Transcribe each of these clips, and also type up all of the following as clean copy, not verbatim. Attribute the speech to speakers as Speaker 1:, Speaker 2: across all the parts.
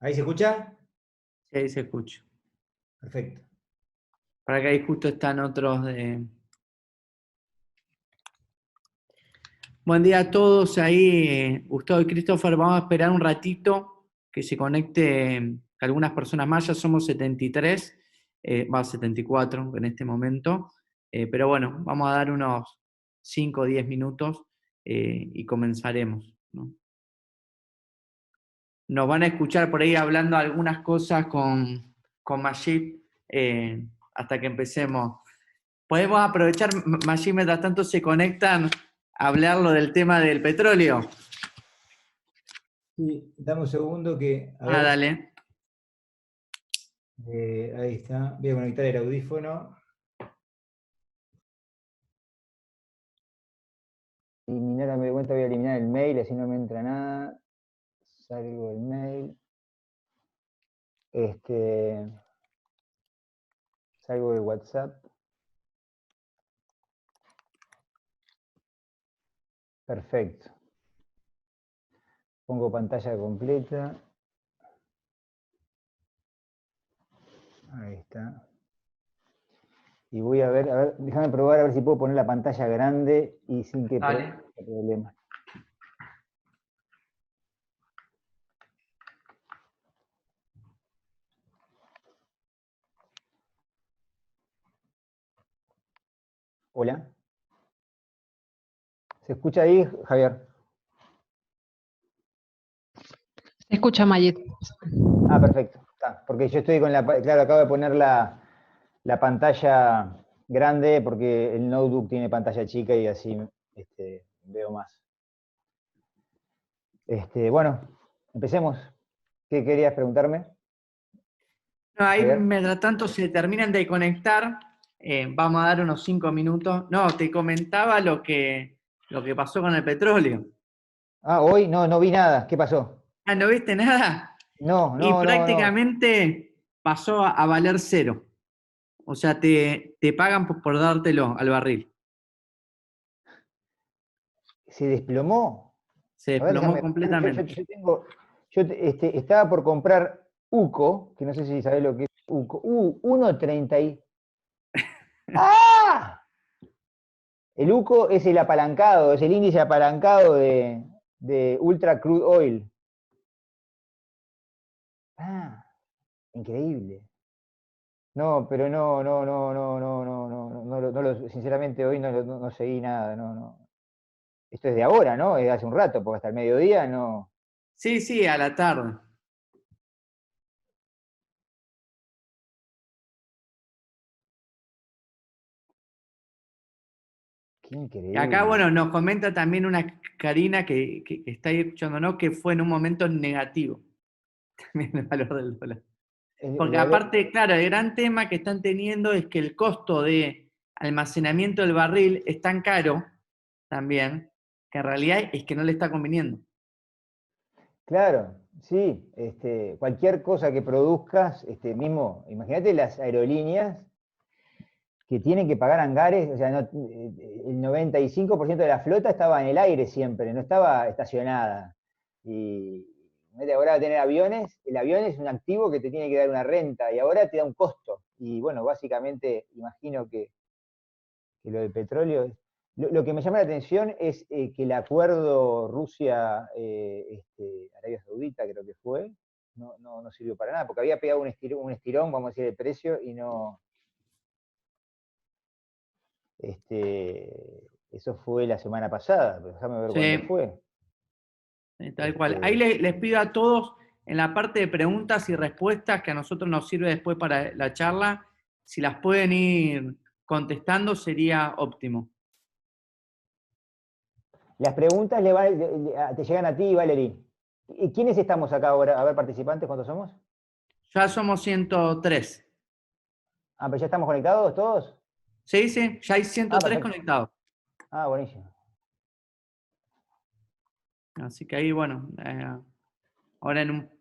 Speaker 1: ¿Ahí se escucha?
Speaker 2: Sí, ahí se escucha.
Speaker 1: Perfecto.
Speaker 2: Para que ahí justo están otros de... Buen día a todos ahí, Gustavo y Christopher. Vamos a esperar un ratito que se conecte algunas personas más. Ya somos 73, va 74 en este momento. Pero bueno, vamos a dar unos 5 o 10 minutos y comenzaremos, ¿no? Nos van a escuchar por ahí hablando algunas cosas con Majid hasta que empecemos. Podemos aprovechar, Majid, mientras tanto se conectan, a hablar lo del tema del petróleo.
Speaker 1: Sí, dame un segundo que... A ver,
Speaker 2: Dale.
Speaker 1: ahí está. Voy a conectar el audífono. Eliminar, dame de cuenta, voy a eliminar el mail, así no me entra nada. Salgo del mail. Salgo de WhatsApp. Perfecto. Pongo pantalla completa. Ahí está. Y voy a ver, déjame probar a ver si puedo poner la pantalla grande y sin que haya problema. Hola. ¿Se escucha ahí, Javier?
Speaker 3: Se escucha, Mayet.
Speaker 1: Ah, perfecto. Está, porque yo estoy con claro, acabo de poner la pantalla grande porque el notebook tiene pantalla chica y así veo más. Bueno, empecemos. ¿Qué querías preguntarme?
Speaker 2: No, ahí
Speaker 1: Javier.
Speaker 2: mientras tanto se terminan de conectar, vamos a dar unos 5 minutos. No, te comentaba lo que pasó con el petróleo.
Speaker 1: Ah, hoy no vi nada. ¿Qué pasó?
Speaker 2: Ah, ¿no viste nada?
Speaker 1: No.
Speaker 2: Y prácticamente pasó a valer cero. O sea, te pagan por dártelo al barril.
Speaker 1: ¿Se desplomó?
Speaker 2: Se
Speaker 1: A ver,
Speaker 2: desplomó completamente.
Speaker 1: Estaba por comprar UCO, que no sé si sabés lo que es UCO. 1.30 y... ¡Ah! El UCO es el apalancado, es el índice apalancado de Ultra Crude Oil. Ah, increíble. No, pero sinceramente hoy no seguí nada, no. Esto es de ahora, ¿no? Es de hace un rato, porque hasta el mediodía no.
Speaker 2: Sí, a la tarde.
Speaker 1: Qué increíble.
Speaker 2: Y acá, bueno, nos comenta también una Karina que está ahí escuchándonos que fue en un momento negativo también el valor del dólar. Porque aparte, claro, el gran tema que están teniendo es que el costo de almacenamiento del barril es tan caro también, que en realidad es que no le está conviniendo.
Speaker 1: Claro, sí, cualquier cosa que produzcas, mismo, imagínate las aerolíneas que tienen que pagar hangares, o sea, el 95% de la flota estaba en el aire siempre, no estaba estacionada. Y ahora va a tener aviones, el avión es un activo que te tiene que dar una renta y ahora te da un costo. Y bueno, básicamente imagino que lo del petróleo es... Lo que me llama la atención es que el acuerdo Rusia-Arabia Saudita, creo que fue, no sirvió para nada, porque había pegado un estirón, vamos a decir, de precio y no... eso fue la semana pasada, pero déjame ver cuándo fue.
Speaker 2: Tal cual. Ahí les pido a todos, en la parte de preguntas y respuestas, que a nosotros nos sirve después para la charla, si las pueden ir contestando sería óptimo.
Speaker 1: Las preguntas te llegan a ti, Valerie. ¿Y quiénes estamos acá ahora? A ver, participantes, ¿cuántos somos?
Speaker 2: Ya somos 103.
Speaker 1: Ah, pero ya estamos conectados todos.
Speaker 2: Sí, ya hay 103 conectados.
Speaker 1: Ah, buenísimo.
Speaker 2: Así que ahí, bueno, ahora en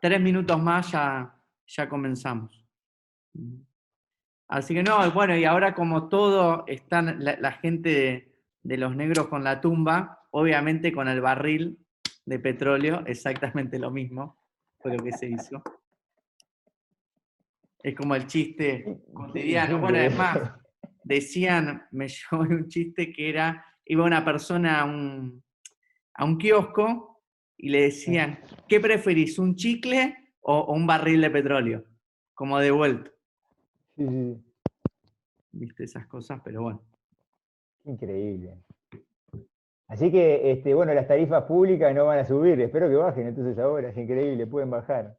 Speaker 2: 3 minutos más ya comenzamos. Así que no, bueno, y ahora como todo, están la gente de los negros con la tumba, obviamente con el barril de petróleo, exactamente lo mismo. fue lo que se hizo. Es como el chiste cotidiano.
Speaker 1: Sí,
Speaker 2: Bueno, es más, decían, me llevó un chiste que era, iba una persona a un kiosco y le decían, ¿qué preferís, un chicle o un barril de petróleo? Como de vuelta.
Speaker 1: Sí, sí.
Speaker 2: Viste esas cosas, pero bueno.
Speaker 1: Increíble. Así que, bueno, las tarifas públicas no van a subir, espero que bajen entonces ahora, es increíble, pueden bajar.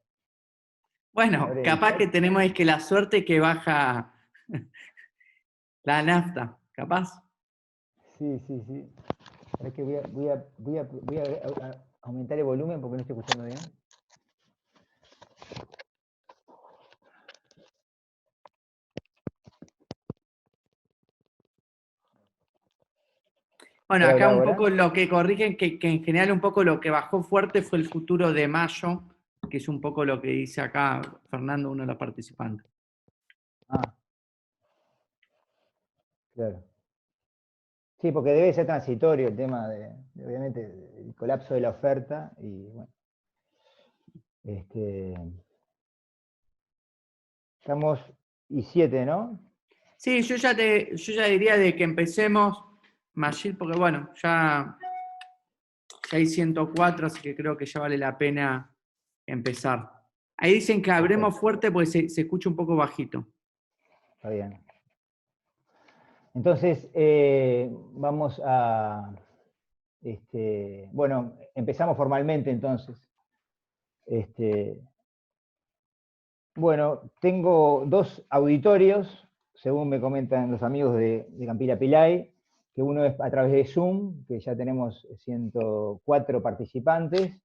Speaker 2: Bueno,
Speaker 1: Ahora el
Speaker 2: capaz que
Speaker 1: chat,
Speaker 2: tenemos es que la suerte que baja la nafta, capaz.
Speaker 1: sí, sí, sí. Ahora que voy a aumentar el volumen porque no estoy escuchando bien.
Speaker 2: Bueno,
Speaker 1: Hola,
Speaker 2: acá
Speaker 1: hola,
Speaker 2: un
Speaker 1: ahora.
Speaker 2: poco lo que corrigen, que en general un poco lo que bajó fuerte fue el futuro de mayo, que es un poco lo que dice acá Fernando, uno de los participantes.
Speaker 1: Ah, claro. Sí, porque debe ser transitorio el tema obviamente, el colapso de la oferta y bueno. Estamos y 7, ¿no?
Speaker 2: Sí, yo ya diría de que empecemos, Magil, porque bueno, ya hay 104, así que creo que ya vale la pena empezar. Ahí dicen que hablemos fuerte porque se escucha un poco bajito.
Speaker 1: Está bien. Entonces, vamos a, bueno, empezamos formalmente entonces. Bueno, tengo 2 auditorios, según me comentan los amigos de Campila Pilay, que uno es a través de Zoom, que ya tenemos 104 participantes,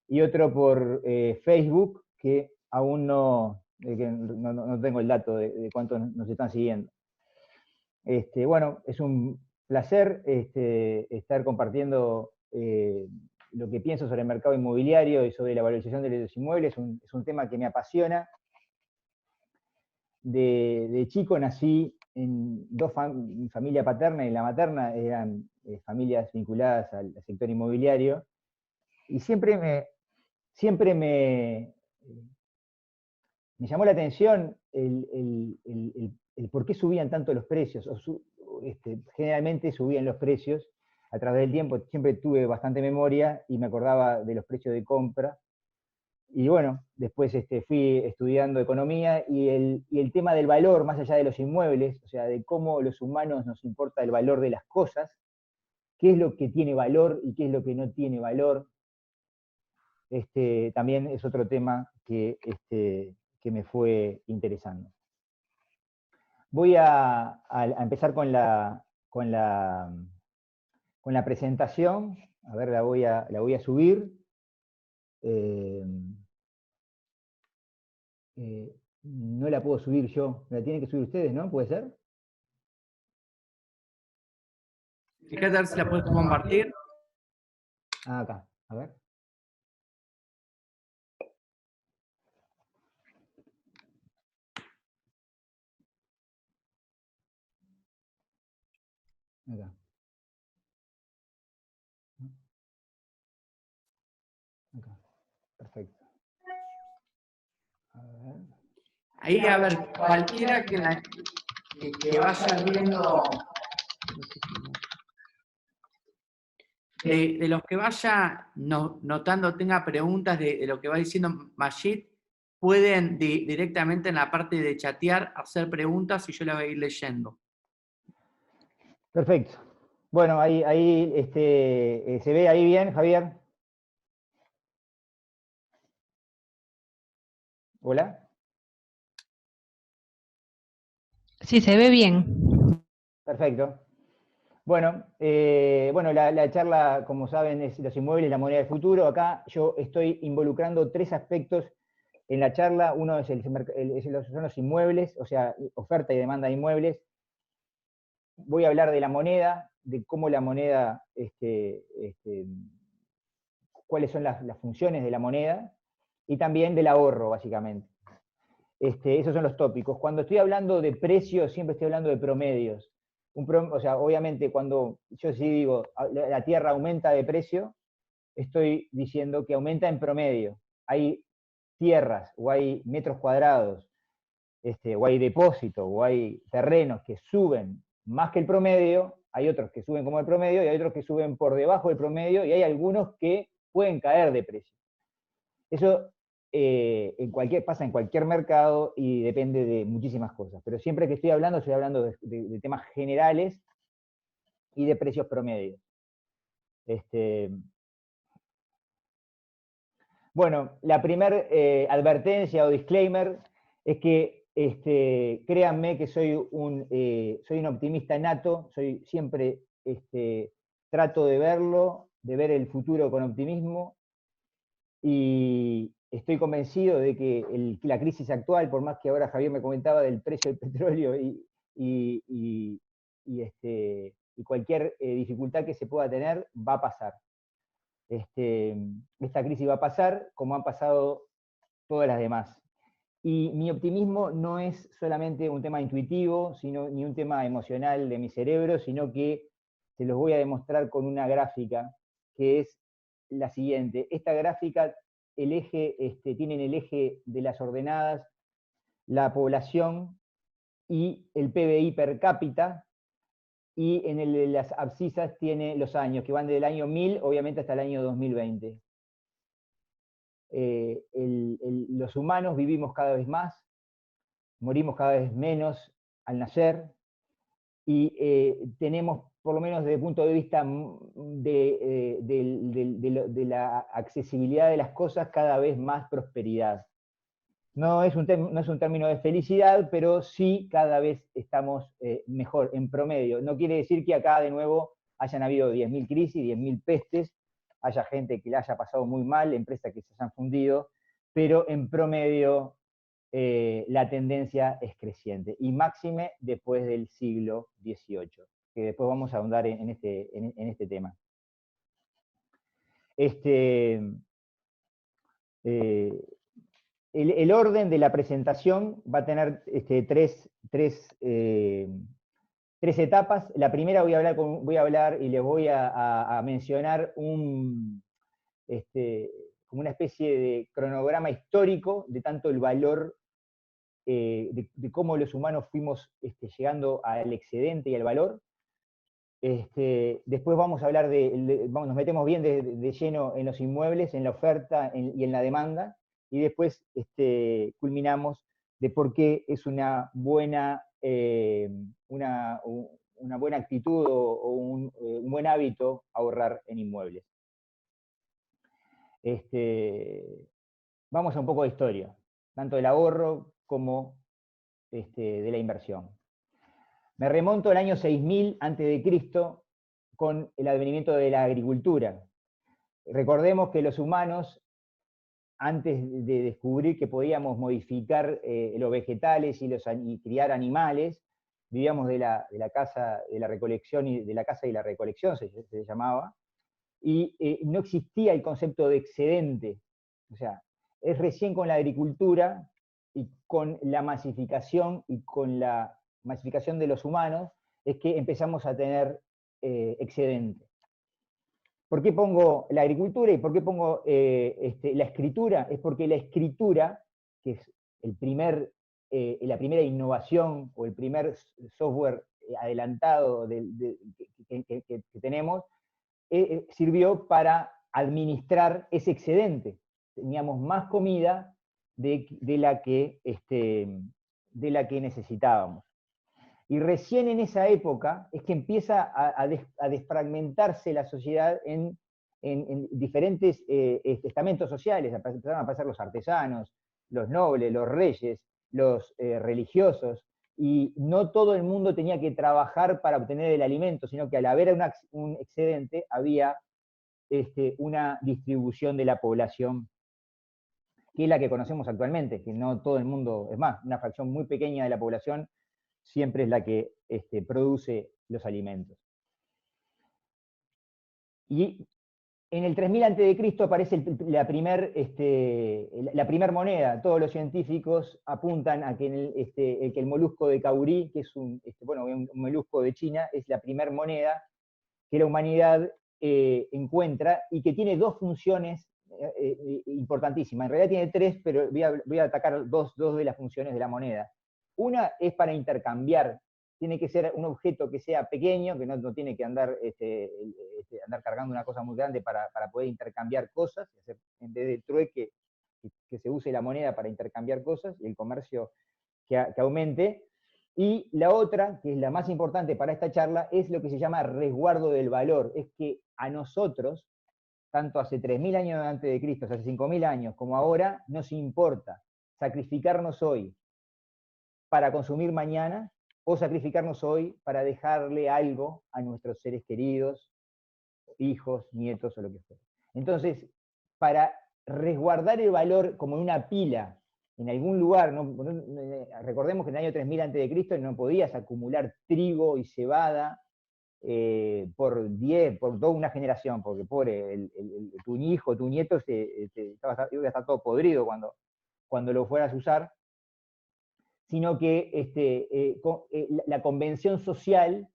Speaker 1: y otro por Facebook, que aún no tengo el dato de cuántos nos están siguiendo. Bueno, es un placer estar compartiendo lo que pienso sobre el mercado inmobiliario y sobre la valorización de los inmuebles. Es un tema que me apasiona. De chico nací en mi familia paterna y la materna eran familias vinculadas al sector inmobiliario, y siempre me llamó la atención el por qué subían tanto los precios, generalmente subían los precios a través del tiempo. Siempre tuve bastante memoria y me acordaba de los precios de compra. Y bueno, después fui estudiando economía y el tema del valor, más allá de los inmuebles, o sea, de cómo los humanos nos importa el valor de las cosas, qué es lo que tiene valor y qué es lo que no tiene valor, también es otro tema que me fue interesando. Voy a empezar con la presentación. A ver, la voy a subir. No la puedo subir yo. La tienen que subir ustedes, ¿no? ¿Puede ser?
Speaker 2: Fíjate a ver si la puedes compartir.
Speaker 1: Ah, acá. A ver. Acá. Acá. Perfecto. A ver.
Speaker 2: Ahí, a ver, cualquiera que vaya viendo, de los que vaya notando, tenga preguntas de lo que va diciendo Majid, pueden directamente en la parte de chatear hacer preguntas y yo las voy a ir leyendo.
Speaker 1: Perfecto. Bueno, ahí ¿se ve ahí bien, Javier? ¿Hola?
Speaker 3: Sí, se ve bien.
Speaker 1: Perfecto. Bueno, la charla, como saben, es los inmuebles, la moneda del futuro. Acá yo estoy involucrando 3 aspectos en la charla. Uno es son los inmuebles, o sea, oferta y demanda de inmuebles. Voy a hablar de la moneda, de cómo la moneda, cuáles son las funciones de la moneda, y también del ahorro, básicamente. Esos son los tópicos. Cuando estoy hablando de precios, siempre estoy hablando de promedios. O sea, obviamente cuando yo sí digo la tierra aumenta de precio, estoy diciendo que aumenta en promedio. Hay tierras, o hay metros cuadrados, o hay depósitos, o hay terrenos que suben más que el promedio, hay otros que suben como el promedio, y hay otros que suben por debajo del promedio, y hay algunos que pueden caer de precio. Eso pasa en cualquier mercado y depende de muchísimas cosas. Pero siempre que estoy hablando de temas generales y de precios promedios. Bueno, la primera advertencia o disclaimer es que créanme que soy un optimista nato, siempre trato de ver el futuro con optimismo, y estoy convencido de que la crisis actual, por más que ahora Javier me comentaba del precio del petróleo y cualquier dificultad que se pueda tener, va a pasar. Esta crisis va a pasar como han pasado todas las demás. Y mi optimismo no es solamente un tema intuitivo, ni un tema emocional de mi cerebro, sino que se los voy a demostrar con una gráfica que es la siguiente. Esta gráfica, tiene en el eje de las ordenadas la población y el PBI per cápita, y en el de las abscisas tiene los años, que van desde el año 1000, obviamente, hasta el año 2020. Los humanos vivimos cada vez más, morimos cada vez menos al nacer, y tenemos, por lo menos desde el punto de vista de la accesibilidad de las cosas, cada vez más prosperidad. No es un término de felicidad, pero sí cada vez estamos mejor, en promedio. No quiere decir que acá de nuevo hayan habido 10.000 crisis, 10.000 pestes, haya gente que la haya pasado muy mal, empresas que se hayan fundido, pero en promedio la tendencia es creciente, y máxime después del siglo XVIII, que después vamos a ahondar en este tema. El orden de la presentación va a tener tres etapas. La primera voy a hablar y les voy a mencionar como una especie de cronograma histórico de tanto el valor, de cómo los humanos fuimos llegando al excedente y al valor. Después vamos a hablar nos metemos bien de lleno en los inmuebles, en la oferta y en la demanda, y después culminamos de por qué es una buena actitud o un buen hábito ahorrar en inmuebles. Vamos a un poco de historia, tanto del ahorro como de la inversión. Me remonto al año 6000 a.C., con el advenimiento de la agricultura. Recordemos que los humanos, antes de descubrir que podíamos modificar los vegetales y criar animales, vivíamos de la caza, de la recolección, y de la caza y la recolección se llamaba, y no existía el concepto de excedente. O sea, es recién con la agricultura y con la masificación de los humanos es que empezamos a tener excedente. ¿Por qué pongo la agricultura y por qué pongo la escritura? Es porque la escritura, que es la primera innovación o el primer software adelantado que tenemos, sirvió para administrar ese excedente. Teníamos más comida de la que necesitábamos. Y recién en esa época es que empieza a desfragmentarse la sociedad en diferentes estamentos sociales. Empezaron a aparecer los artesanos, los nobles, los reyes, los religiosos, y no todo el mundo tenía que trabajar para obtener el alimento, sino que al haber un excedente había una distribución de la población, que es la que conocemos actualmente, que no todo el mundo, es más, una fracción muy pequeña de la población siempre es la que produce los alimentos. Y en el 3000 a.C. aparece la primer moneda. Todos los científicos apuntan a que el molusco de Caurí, que es un molusco de China, es la primer moneda que la humanidad encuentra, y que tiene dos funciones importantísima. En realidad tiene tres, pero voy a atacar dos de las funciones de la moneda. Una es para intercambiar. Tiene que ser un objeto que sea pequeño, que no tiene que andar, andar cargando una cosa muy grande para poder intercambiar cosas, en vez de trueque, que se use la moneda para intercambiar cosas, y el comercio que aumente. Y la otra, que es la más importante para esta charla, es lo que se llama resguardo del valor. Es que a nosotros, tanto hace 3.000 años antes de Cristo, hace 5.000 años, como ahora, nos importa sacrificarnos hoy para consumir mañana, o sacrificarnos hoy para dejarle algo a nuestros seres queridos, hijos, nietos o lo que fuera. Entonces, para resguardar el valor como en una pila, en algún lugar, recordemos que en el año 3000 a.C. no podías acumular trigo y cebada por toda una generación, porque pobre, tu hijo, tu nieto iba a estar todo podrido cuando lo fueras a usar, sino que la convención social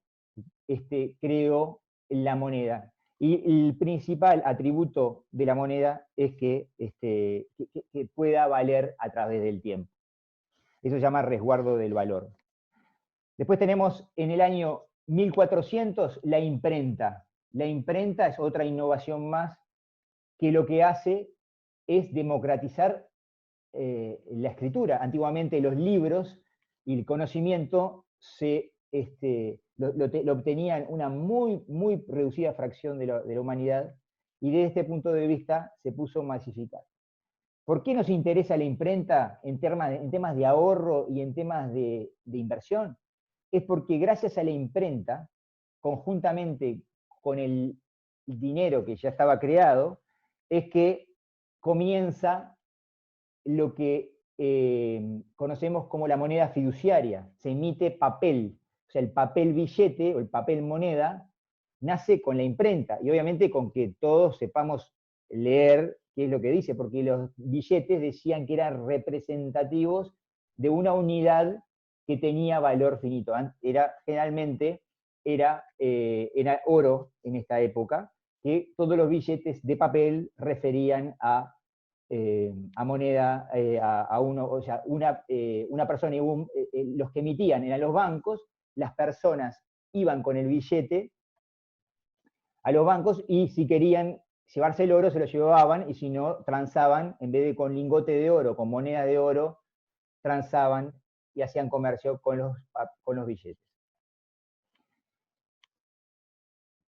Speaker 1: creó la moneda. Y el principal atributo de la moneda es que pueda valer a través del tiempo. Eso se llama resguardo del valor. Después tenemos en el año 1400 la imprenta. La imprenta es otra innovación más que lo que hace es democratizar la escritura. Antiguamente los libros y el conocimiento lo obtenían una muy, muy reducida fracción de la humanidad, y desde este punto de vista se puso a masificar. ¿Por qué nos interesa la imprenta en temas de ahorro y en temas de inversión? Es porque gracias a la imprenta, conjuntamente con el dinero que ya estaba creado, es que comienza lo que conocemos como la moneda fiduciaria. Se emite papel, o sea, el papel billete o el papel moneda nace con la imprenta, y obviamente con que todos sepamos leer qué es lo que dice, porque los billetes decían que eran representativos de una unidad que tenía valor finito. Generalmente era oro en esta época, que todos los billetes de papel referían a moneda, o sea, una persona, los que emitían eran los bancos, las personas iban con el billete a los bancos, y si querían llevarse el oro se lo llevaban, y si no, transaban, en vez de con lingote de oro, con moneda de oro, transaban y hacían comercio con los billetes.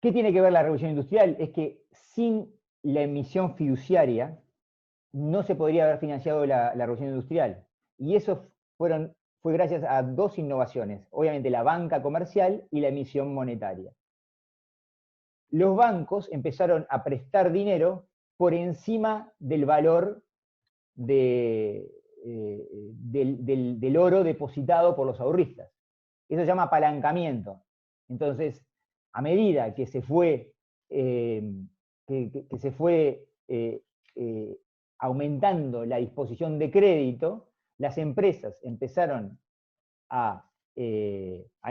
Speaker 1: ¿Qué tiene que ver la revolución industrial? Es que sin la emisión fiduciaria no se podría haber financiado la revolución industrial. Y eso fue gracias a dos innovaciones, obviamente la banca comercial y la emisión monetaria. Los bancos empezaron a prestar dinero por encima del valor del oro depositado por los ahorristas. Eso se llama apalancamiento. Entonces, a medida que se fue, aumentando la disposición de crédito, las empresas empezaron a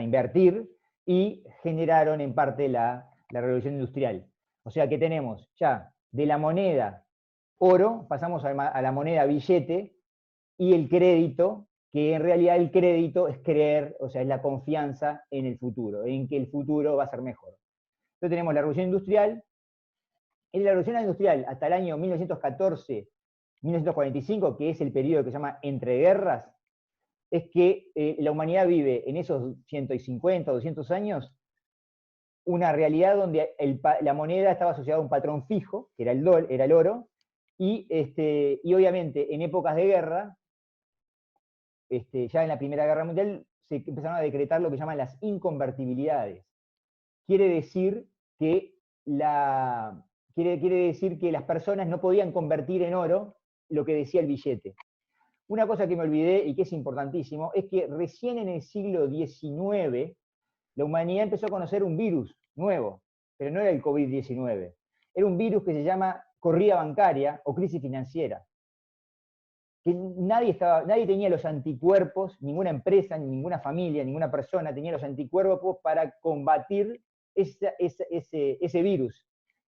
Speaker 1: invertir y generaron en parte la revolución industrial. O sea que tenemos ya de la moneda oro, pasamos a la moneda billete, y el crédito, que en realidad el crédito es creer, o sea, es la confianza en el futuro, en que el futuro va a ser mejor. Entonces tenemos la revolución industrial. En la revolución industrial, hasta el año 1914-1945, que es el periodo que se llama entreguerras, es que la humanidad vive en esos 150 o 200 años una realidad donde la moneda estaba asociada a un patrón fijo, que era el oro, y obviamente en épocas de guerra, ya en la Primera Guerra Mundial, se empezaron a decretar lo que llaman las inconvertibilidades. Quiere decir que las personas no podían convertir en oro lo que decía el billete. Una cosa que me olvidé y que es importantísimo es que recién en el siglo XIX la humanidad empezó a conocer un virus nuevo, pero no era el COVID-19. Era un virus que se llama corrida bancaria o crisis financiera. Que nadie tenía los anticuerpos, ninguna empresa, ninguna familia, ninguna persona tenía los anticuerpos para combatir ese virus,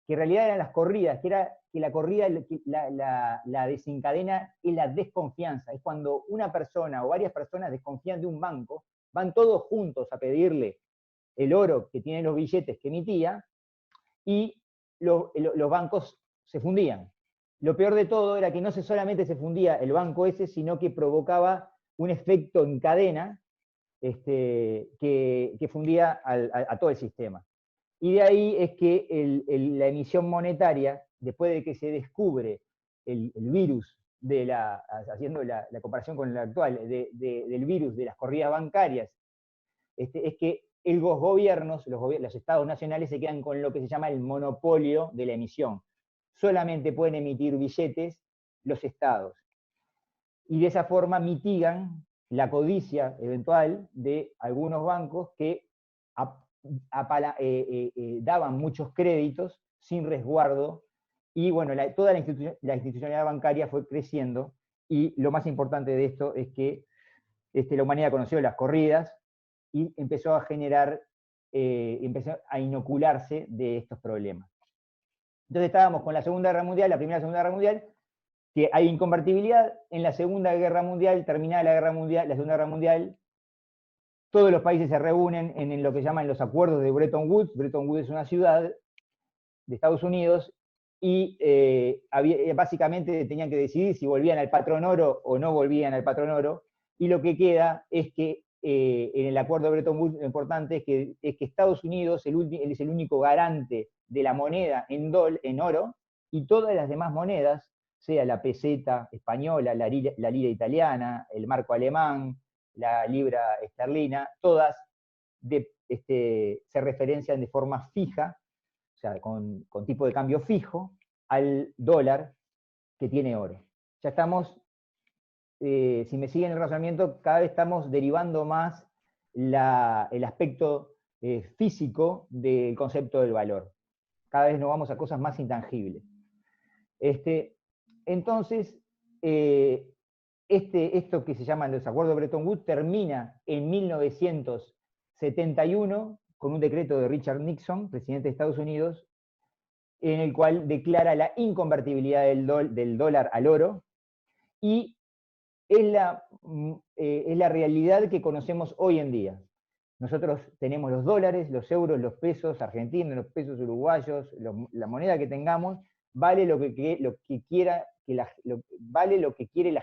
Speaker 1: que en realidad eran las corridas, que la corrida la desencadena es la desconfianza. Es cuando una persona o varias personas desconfían de un banco, van todos juntos a pedirle el oro que tienen los billetes que emitía, y los bancos se fundían. Lo peor de todo era que no solamente se fundía el banco ese, sino que provocaba un efecto en cadena que fundía a todo el sistema. Y de ahí es que la emisión monetaria, después de que se descubre el virus, haciendo la comparación con el actual, del virus de las corridas bancarias, es que los gobiernos, los estados nacionales se quedan con lo que se llama el monopolio de la emisión. Solamente pueden emitir billetes los estados. Y de esa forma mitigan la codicia eventual de algunos bancos que daban muchos créditos sin resguardo, y bueno, toda la institucionalidad bancaria fue creciendo, y lo más importante de esto es que la humanidad conoció las corridas y empezó a generar, empezó a inocularse de estos problemas. Entonces estábamos con la Segunda Guerra Mundial, la Primera y Segunda Guerra Mundial, que hay inconvertibilidad. En la Segunda Guerra Mundial, terminada la Segunda Guerra Mundial, todos los países se reúnen en lo que llaman los acuerdos de Bretton Woods. Bretton Woods es una ciudad de Estados Unidos, y básicamente tenían que decidir si volvían al patrón oro o no volvían al patrón oro, y lo que queda es que en el acuerdo de Bretton Woods lo importante es que Estados Unidos es el único garante de la moneda en oro, y todas las demás monedas, sea la peseta española, la lira italiana, el marco alemán, la libra esterlina, todas se referencian de forma fija, o sea, con tipo de cambio fijo, al dólar que tiene oro. Ya estamos, si me siguen el razonamiento, cada vez estamos derivando más el aspecto físico del concepto del valor. Cada vez nos vamos a cosas más intangibles. Entonces, esto que se llaman los acuerdos de Bretton Woods termina en 1971 con un decreto de Richard Nixon, presidente de Estados Unidos, en el cual declara la inconvertibilidad del dólar al oro, y es la realidad que conocemos hoy en día. Nosotros tenemos los dólares, los euros, los pesos argentinos, los pesos uruguayos, la moneda que tengamos, vale lo que quiere la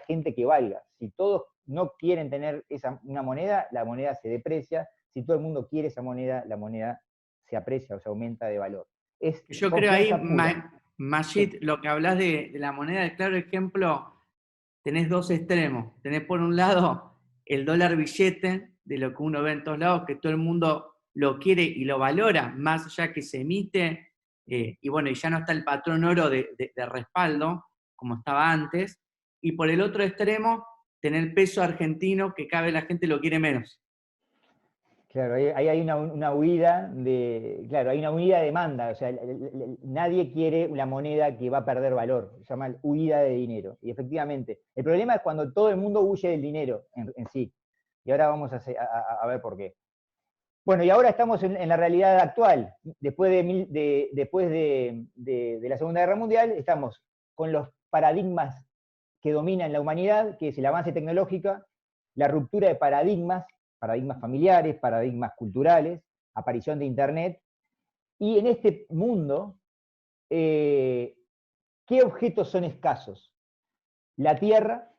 Speaker 1: gente que valga. Si todos no quieren tener una moneda, la moneda se deprecia. Si todo el mundo quiere esa moneda, la moneda se aprecia o se aumenta de valor.
Speaker 2: Yo creo ahí, Majid, lo que hablas de la moneda, el claro ejemplo, tenés dos extremos. Tenés por un lado el dólar billete, de lo que uno ve en todos lados, que todo el mundo lo quiere y lo valora, más allá que se emite, y bueno, y ya no está el patrón oro de respaldo, como estaba antes. Y por el otro extremo, tener el peso argentino, que cada vez la gente lo quiere menos.
Speaker 1: Claro, ahí hay una huida hay una huida de demanda. O sea, nadie quiere una moneda que va a perder valor, se llama huida de dinero. Y efectivamente, el problema es cuando todo el mundo huye del dinero en sí. Y ahora vamos a ver por qué. Bueno, y ahora estamos en la realidad actual. Después de la Segunda Guerra Mundial, estamos con los paradigmas que dominan la humanidad, que es el avance tecnológico, la ruptura de paradigmas familiares, paradigmas culturales, aparición de Internet. Y en este mundo, ¿qué objetos son escasos? La tierra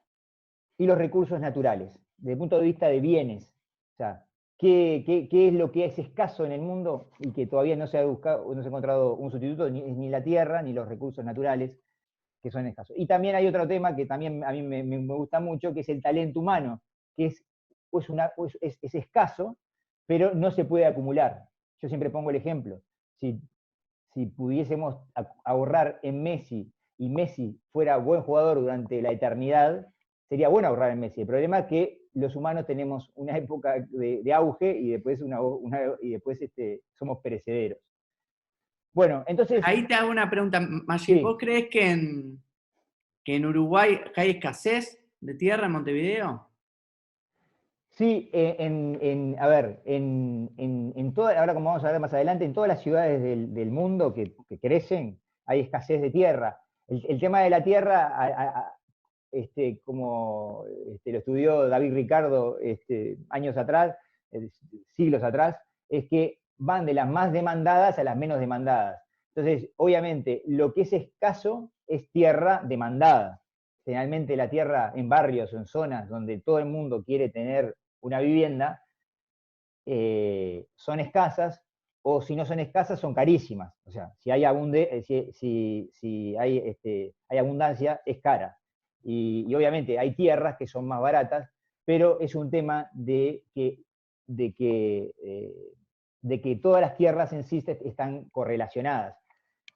Speaker 1: y los recursos naturales, desde el punto de vista de bienes. O sea, ¿qué es lo que es escaso en el mundo y que todavía no se ha encontrado un sustituto? Ni la tierra, ni los recursos naturales, que son escasos. Y también hay otro tema que también a mí me gusta mucho, que es el talento humano, que es escaso, pero no se puede acumular. Yo siempre pongo el ejemplo. Si pudiésemos ahorrar en Messi, y Messi fuera buen jugador durante la eternidad, sería bueno ahorrar en Messi. El problema es que los humanos tenemos una época de auge y después, somos perecederos. Bueno, entonces...
Speaker 2: Ahí te hago una pregunta, Maggi.
Speaker 1: Sí.
Speaker 2: ¿Vos crees que en Uruguay hay escasez de tierra en Montevideo?
Speaker 1: Sí, a ver, ahora como vamos a ver más adelante, en todas las ciudades del mundo que crecen, hay escasez de tierra. El tema de la tierra, como lo estudió David Ricardo años atrás, siglos atrás, es que van de las más demandadas a las menos demandadas. Entonces, obviamente, lo que es escaso es tierra demandada. Generalmente la tierra en barrios o en zonas donde todo el mundo quiere tener una vivienda, son escasas, o si no son escasas, son carísimas. O sea, si hay, hay abundancia, es cara. Y obviamente hay tierras que son más baratas, pero es un tema de que todas las tierras en sí están correlacionadas.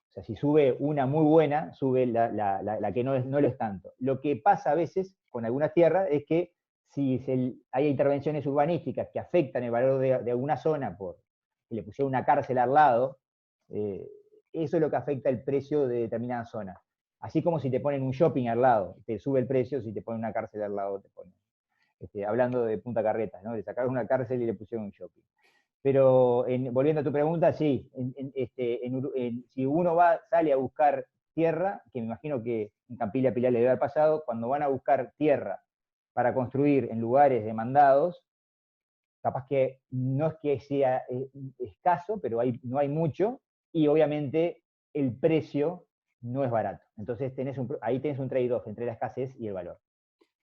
Speaker 1: O sea, si sube una muy buena, sube la que no lo es tanto. Lo que pasa a veces con algunas tierras es que si hay intervenciones urbanísticas que afectan el valor de alguna zona, por que le pusieron una cárcel al lado, eso es lo que afecta el precio de determinada zona. Así como si te ponen un shopping al lado, te sube el precio, si te ponen una cárcel al lado, te ponen. Hablando de Punta Carretas, ¿no? Le sacaron una cárcel y le pusieron un shopping. Pero volviendo a tu pregunta, sí, si uno sale a buscar tierra, que me imagino que en Campilla Pilar le debe haber pasado, cuando van a buscar tierra para construir en lugares demandados, capaz que no es que sea escaso, pero no hay mucho, y obviamente el precio no es barato. Entonces ahí tenés un trade-off entre la escasez y el valor.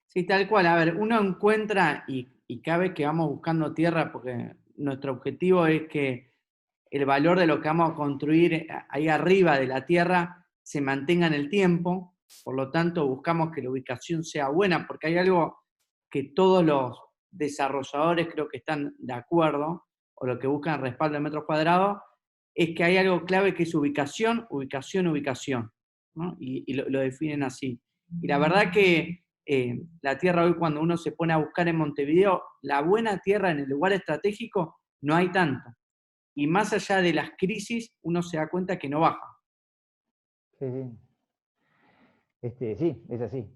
Speaker 2: Sí, tal cual. A ver, uno encuentra y cada vez que vamos buscando tierra, porque nuestro objetivo es que el valor de lo que vamos a construir ahí arriba de la tierra se mantenga en el tiempo, por lo tanto buscamos que la ubicación sea buena, porque hay algo que todos los desarrolladores creo que están de acuerdo, o lo que buscan respaldo de metros cuadrados, es que hay algo clave que es ubicación, ubicación, ubicación, ¿no? Y lo definen así. Y la verdad que la tierra hoy, cuando uno se pone a buscar en Montevideo, la buena tierra en el lugar estratégico no hay tanto. Y más allá de las crisis, uno se da cuenta que no baja.
Speaker 1: Sí, sí. Sí, es así.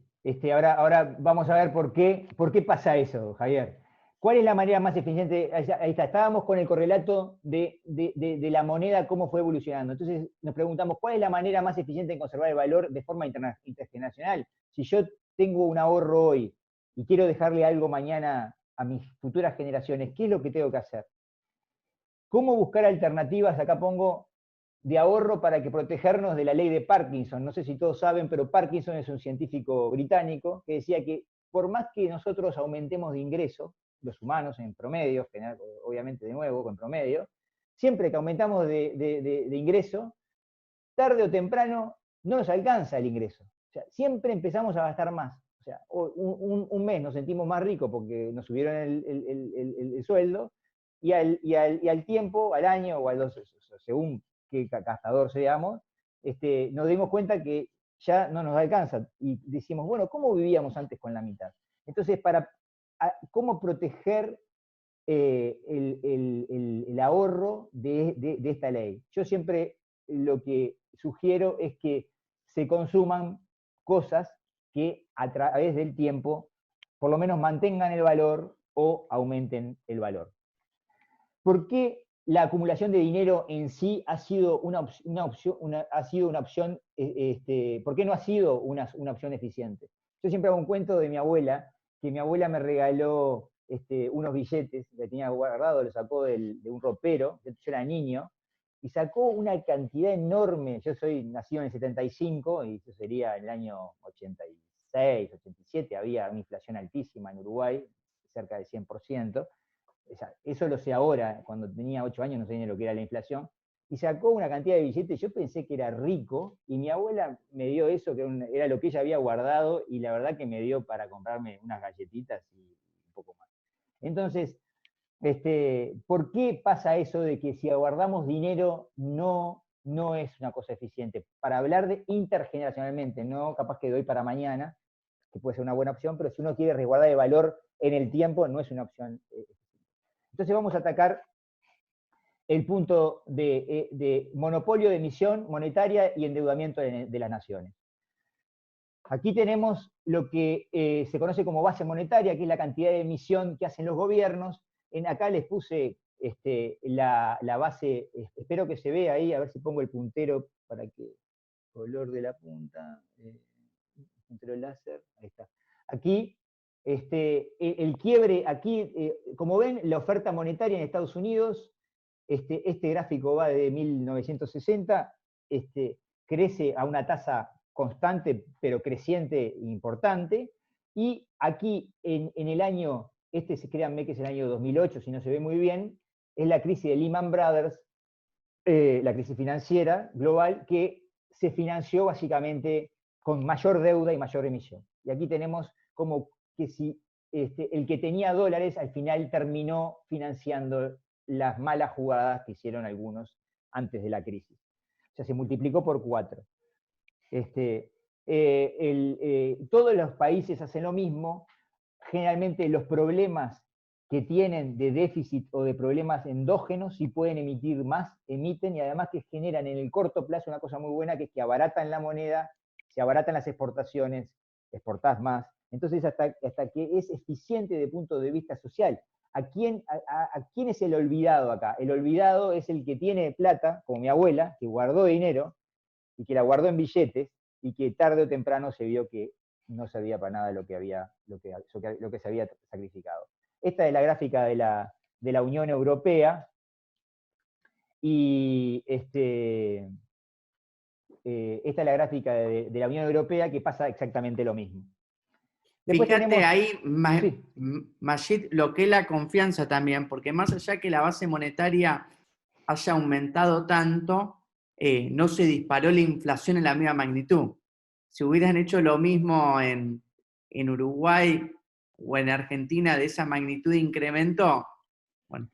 Speaker 1: Ahora vamos a ver por qué pasa eso, Javier. ¿Cuál es la manera más eficiente? Ahí está, estábamos con el correlato de la moneda, cómo fue evolucionando. Entonces nos preguntamos, ¿cuál es la manera más eficiente de conservar el valor de forma intergeneracional? Si yo tengo un ahorro hoy y quiero dejarle algo mañana a mis futuras generaciones, ¿qué es lo que tengo que hacer? ¿Cómo buscar alternativas? Acá pongo de ahorro para que protegernos de la ley de Parkinson. No sé si todos saben, pero Parkinson es un científico británico que decía que por más que nosotros aumentemos de ingreso, los humanos en promedio, obviamente de nuevo con promedio, siempre que aumentamos de ingreso, tarde o temprano no nos alcanza el ingreso. O sea, siempre empezamos a gastar más. O sea, un mes nos sentimos más ricos porque nos subieron el sueldo, y al tiempo, al año o según qué gastador seamos, nos dimos cuenta que ya no nos alcanza. Y decimos, bueno, ¿cómo vivíamos antes con la mitad? Entonces, ¿cómo proteger el ahorro de esta ley? Yo siempre lo que sugiero es que se consuman cosas que a través del tiempo por lo menos mantengan el valor o aumenten el valor. ¿Por qué la acumulación de dinero en sí ha sido una opción, ¿por qué no ha sido una opción eficiente? Yo siempre hago un cuento de mi abuela, que mi abuela me regaló unos billetes que tenía guardado, los sacó de un ropero, yo era niño, y sacó una cantidad enorme. Yo soy nacido en el 75, y eso sería en el año 86, 87, había una inflación altísima en Uruguay, cerca del 100%. Eso lo sé ahora, cuando tenía 8 años no sabía ni lo que era la inflación, y sacó una cantidad de billetes. Yo pensé que era rico, y mi abuela me dio eso, que era lo que ella había guardado, y la verdad que me dio para comprarme unas galletitas y un poco más. Entonces, ¿por qué pasa eso de que si guardamos dinero no es una cosa eficiente? Para hablar de intergeneracionalmente, no capaz que doy para mañana, que puede ser una buena opción, pero si uno quiere resguardar el valor en el tiempo, no es una opción. Entonces vamos a atacar el punto de monopolio de emisión monetaria y endeudamiento de las naciones. Aquí tenemos lo que se conoce como base monetaria, que es la cantidad de emisión que hacen los gobiernos. Acá les puse la base, espero que se vea ahí, a ver si pongo el puntero para que, color de la punta, puntero láser, ahí está. Aquí, el quiebre, aquí, como ven, la oferta monetaria en Estados Unidos, este gráfico va de 1960, crece a una tasa constante, pero creciente e importante, y aquí en el año, créanme que es el año 2008, si no se ve muy bien, es la crisis de Lehman Brothers, la crisis financiera global, que se financió básicamente con mayor deuda y mayor emisión. Y aquí tenemos como que si el que tenía dólares al final terminó financiando las malas jugadas que hicieron algunos antes de la crisis. O sea, se multiplicó por 4. Todos los países hacen lo mismo. Generalmente los problemas que tienen de déficit o de problemas endógenos, si pueden emitir más, emiten, y además que generan en el corto plazo una cosa muy buena, que es que abaratan la moneda, se abaratan las exportaciones, exportás más. Entonces, hasta que es eficiente desde el punto de vista social. ¿A quién es el olvidado acá? El olvidado es el que tiene plata, como mi abuela, que guardó dinero, y que la guardó en billetes, y que tarde o temprano se vio que no servía para nada lo que se había sacrificado. Esta es la gráfica de la Unión Europea, y esta es la gráfica de la Unión Europea, que pasa exactamente lo mismo.
Speaker 2: Después fíjate tenemos, ahí,
Speaker 1: sí.
Speaker 2: Majid, lo que es la confianza también, porque más allá que la base monetaria haya aumentado tanto, no se disparó la inflación en la misma magnitud. Si hubieran hecho lo mismo en Uruguay o en Argentina de esa magnitud de incremento, bueno.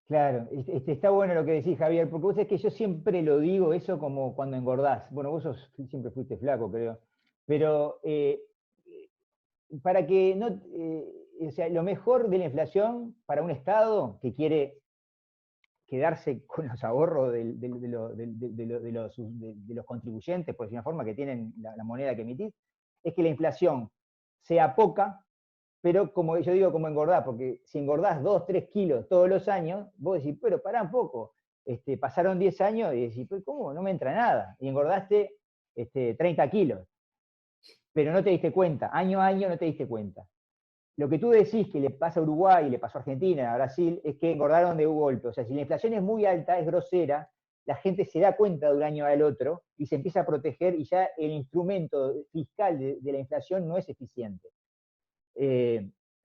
Speaker 1: Claro, está bueno lo que decís, Javier, porque vos sabés que yo siempre lo digo, eso como cuando engordás. Bueno, vos siempre fuiste flaco, creo. Pero para que no... o sea, lo mejor de la inflación para un Estado que quiere quedarse con los ahorros de los contribuyentes, por decir una forma, que tienen la moneda que emitís, es que la inflación sea poca, pero como yo digo, como engordar, porque si engordás 2, 3 kilos todos los años, vos decís, pero pará un poco, pasaron 10 años y decís, pero ¿cómo? No me entra nada, y engordaste 30 kilos, pero no te diste cuenta, año a año no te diste cuenta. Lo que tú decís que le pasa a Uruguay, le pasó a Argentina, a Brasil, es que engordaron de un golpe. O sea, si la inflación es muy alta, es grosera, la gente se da cuenta de un año al otro y se empieza a proteger, y ya el instrumento fiscal de la inflación no es eficiente.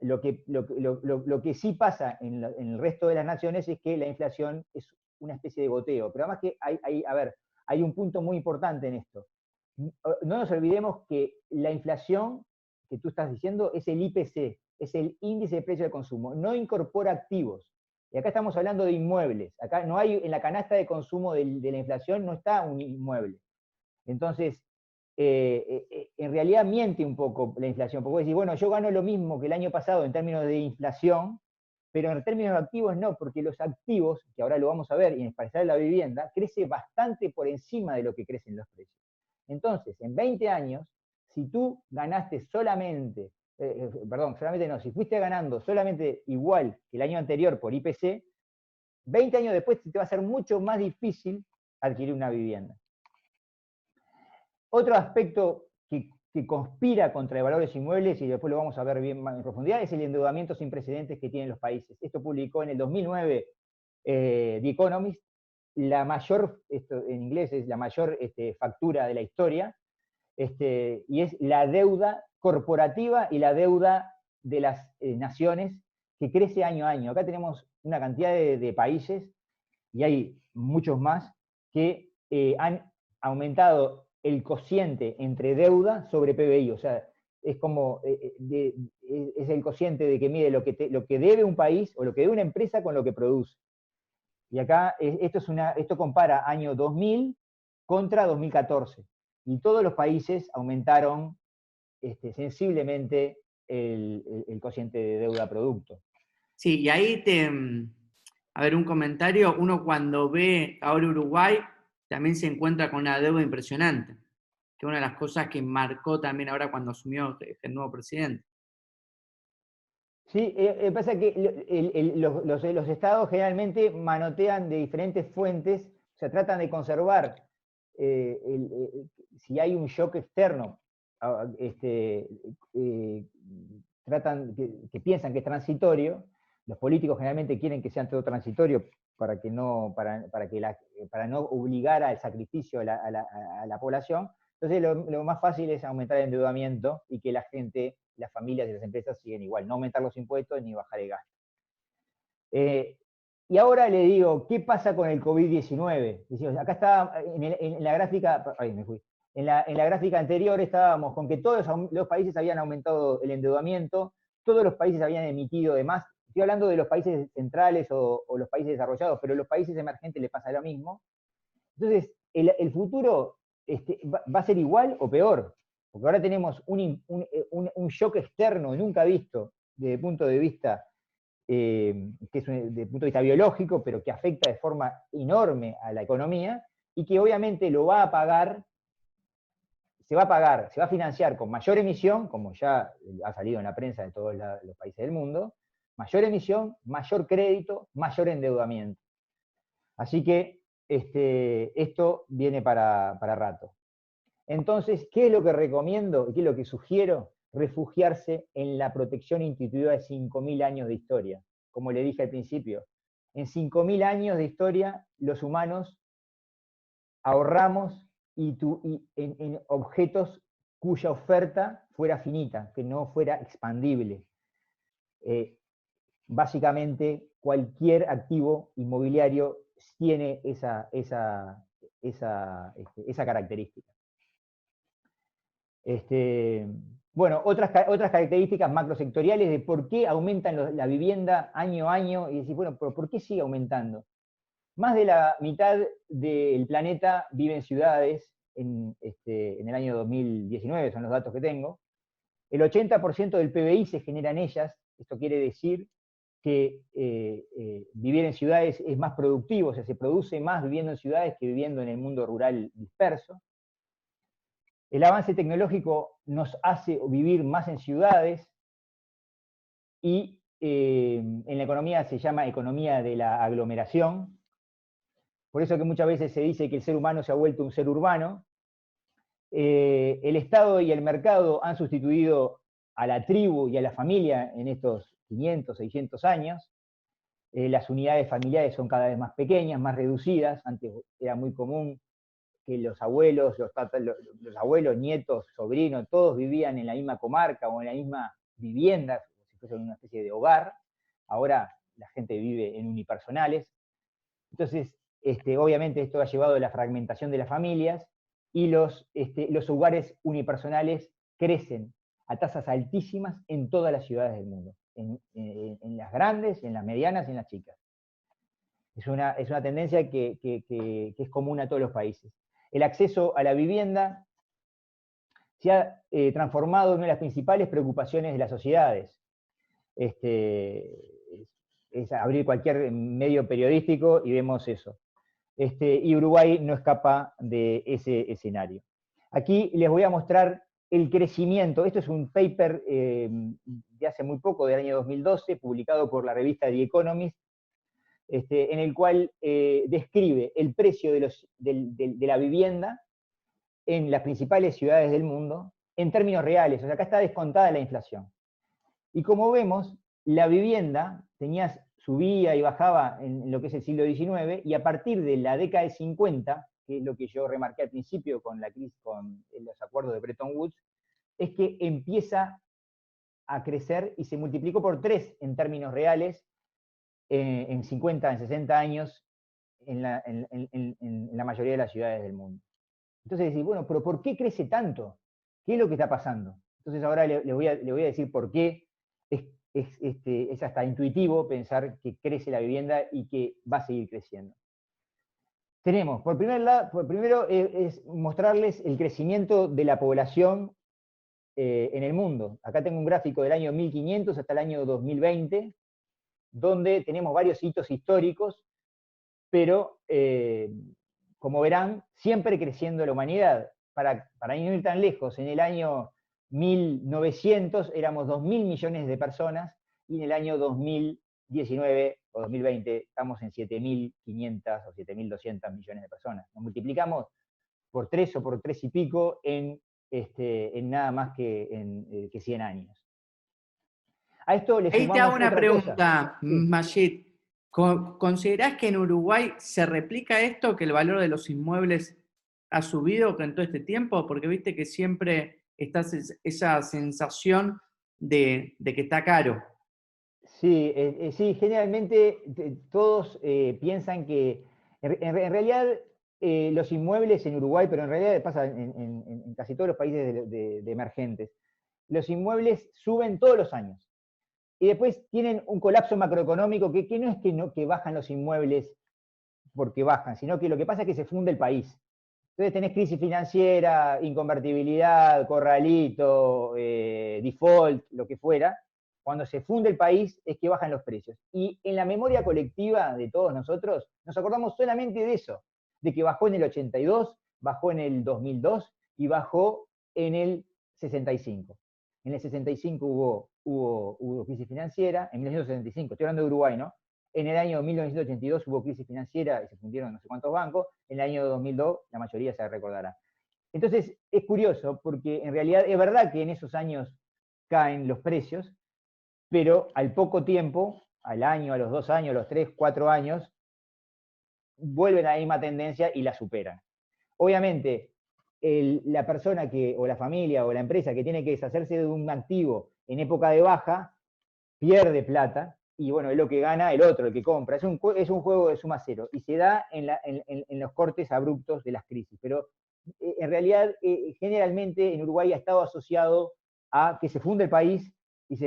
Speaker 1: Lo que sí pasa en el resto de las naciones es que la inflación es una especie de goteo. Pero además que hay un punto muy importante en esto. No nos olvidemos que la inflación que tú estás diciendo es el IPC, es el índice de precio de consumo, no incorpora activos. Y acá estamos hablando de inmuebles. Acá no hay, en la canasta de consumo de la inflación no está un inmueble. Entonces, en realidad miente un poco la inflación, porque vos decís, bueno, yo gano lo mismo que el año pasado en términos de inflación, pero en términos de activos no, porque los activos, que ahora lo vamos a ver, y en especial la vivienda, crece bastante por encima de lo que crecen los precios. Entonces, en 20 años, si tú ganaste solamente no, si fuiste ganando solamente igual que el año anterior por IPC, 20 años después te va a ser mucho más difícil adquirir una vivienda. Otro aspecto que conspira contra el valores inmuebles, y después lo vamos a ver bien más en profundidad, es el endeudamiento sin precedentes que tienen los países. Esto publicó en el 2009 The Economist, la mayor, esto en inglés es la mayor factura de la historia, y es la deuda corporativa y la deuda de las naciones, que crece año a año. Acá tenemos una cantidad de países, y hay muchos más, que han aumentado el cociente entre deuda sobre PBI. O sea, es como es el cociente de que mide lo que debe un país o lo que debe una empresa con lo que produce. Y acá esto compara año 2000 contra 2014. Y todos los países aumentaron sensiblemente el cociente de deuda-producto.
Speaker 2: Sí, y ahí a ver, un comentario. Uno cuando ve ahora Uruguay, también se encuentra con una deuda impresionante. que es una de las cosas que marcó también ahora cuando asumió el nuevo presidente.
Speaker 1: Sí, pasa que los estados generalmente manotean de diferentes fuentes, o sea, tratan de conservar, si hay un shock externo, tratan, que piensan que es transitorio, los políticos generalmente quieren que sea todo transitorio para no obligar al sacrificio a la población. Entonces lo más fácil es aumentar el endeudamiento y que la gente, las familias y las empresas siguen igual, no aumentar los impuestos ni bajar el gasto. Y ahora le digo, ¿qué pasa con el COVID-19? Acá está en la gráfica, ay, me fui. En la gráfica anterior estábamos con que todos los países habían aumentado el endeudamiento, todos los países habían emitido de más. Estoy hablando de los países centrales o los países desarrollados, pero a los países emergentes les pasa lo mismo. Entonces, el futuro va a ser igual o peor, porque ahora tenemos un shock externo nunca visto desde el punto de vista, que es desde el punto de vista biológico, pero que afecta de forma enorme a la economía, y que obviamente lo va a pagar, se va a financiar con mayor emisión, como ya ha salido en la prensa de todos los países del mundo, mayor emisión, mayor crédito, mayor endeudamiento. Así que esto viene para rato. Entonces, ¿qué es lo que recomiendo y qué es lo que sugiero? Refugiarse en la protección institutiva de 5.000 años de historia. Como le dije al principio, en 5.000 años de historia, los humanos ahorramos en objetos cuya oferta fuera finita, que no fuera expandible. Básicamente, cualquier activo inmobiliario tiene esa característica. Bueno, otras características macrosectoriales de por qué aumentan la vivienda año a año, y decir, bueno, pero ¿por qué sigue aumentando? Más de la mitad del planeta vive en ciudades en el año 2019, son los datos que tengo. El 80% del PBI se genera en ellas. Esto quiere decir que vivir en ciudades es más productivo, o sea, se produce más viviendo en ciudades que viviendo en el mundo rural disperso. El avance tecnológico nos hace vivir más en ciudades, y en la economía se llama economía de la aglomeración. Por eso que muchas veces se dice que el ser humano se ha vuelto un ser urbano. El Estado y el mercado han sustituido a la tribu y a la familia en estos 500, 600 años. Las unidades familiares son cada vez más pequeñas, más reducidas. Antes era muy común que los abuelos, nietos, sobrinos, todos vivían en la misma comarca o en la misma vivienda, como si fuese una especie de hogar. Ahora la gente vive en unipersonales. Entonces, obviamente esto ha llevado a la fragmentación de las familias, y los hogares unipersonales crecen a tasas altísimas en todas las ciudades del mundo, en las grandes, en las medianas y en las chicas. Es una tendencia que es común a todos los países. El acceso a la vivienda se ha transformado en una de las principales preocupaciones de las sociedades. Es abrir cualquier medio periodístico y vemos eso. Y Uruguay no escapa de ese escenario. Aquí les voy a mostrar el crecimiento. Esto es un paper de hace muy poco, del año 2012, publicado por la revista The Economist, en el cual describe el precio de la vivienda en las principales ciudades del mundo en términos reales. O sea, acá está descontada la inflación. Y como vemos, la vivienda subía y bajaba en lo que es el siglo XIX, y a partir de la década de 50, que es lo que yo remarqué al principio con la crisis, con los acuerdos de Bretton Woods, es que empieza a crecer y se multiplicó por 3 en términos reales en 50, en 60 años en la mayoría de las ciudades del mundo. Entonces decís, bueno, pero ¿por qué crece tanto? ¿Qué es lo que está pasando? Entonces ahora le voy a decir por qué es hasta intuitivo pensar que crece la vivienda y que va a seguir creciendo. Tenemos, primero es mostrarles el crecimiento de la población en el mundo. Acá tengo un gráfico del año 1500 hasta el año 2020, donde tenemos varios hitos históricos, pero como verán, siempre creciendo la humanidad. para no ir tan lejos, en el año 1900 éramos 2.000 millones de personas, y en el año 2019 o 2020 estamos en 7.500 o 7.200 millones de personas. Nos multiplicamos por 3 o por 3 y pico en nada más que 100 años. A esto le
Speaker 2: Ahí te hago
Speaker 1: sumamos
Speaker 2: una
Speaker 1: otra
Speaker 2: pregunta,
Speaker 1: cosa. Sí.
Speaker 2: Majid. ¿Considerás que en Uruguay se replica esto, que el valor de los inmuebles ha subido en todo este tiempo? Porque viste que siempre está esa sensación de que está caro.
Speaker 1: Sí, sí, generalmente todos piensan que, en realidad, los inmuebles en Uruguay, pero en realidad pasa en casi todos los países de emergentes, los inmuebles suben todos los años. Y después tienen un colapso macroeconómico que no es que bajan los inmuebles porque bajan, sino que lo que pasa es que se funde el país. Entonces tenés crisis financiera, inconvertibilidad, corralito, default, lo que fuera. Cuando se funde el país es que bajan los precios. Y en la memoria colectiva de todos nosotros, nos acordamos solamente de eso, de que bajó en el 82, bajó en el 2002 y bajó en el 65. En el 65 hubo crisis financiera, en 1965, estoy hablando de Uruguay, ¿no? En el año 1982 hubo crisis financiera y se fundieron no sé cuántos bancos. En el año 2002 la mayoría se recordará. Entonces es curioso porque en realidad es verdad que en esos años caen los precios, pero al poco tiempo, al año, a los 2 años, a los 3, 4 años, vuelven a la misma tendencia y la superan. Obviamente, la persona o la familia o la empresa que tiene que deshacerse de un activo en época de baja, pierde plata, y bueno, es lo que gana el otro, el que compra. Es un juego de suma cero, y se da en los cortes abruptos de las crisis. Pero en realidad, generalmente en Uruguay ha estado asociado a que se funde el país, y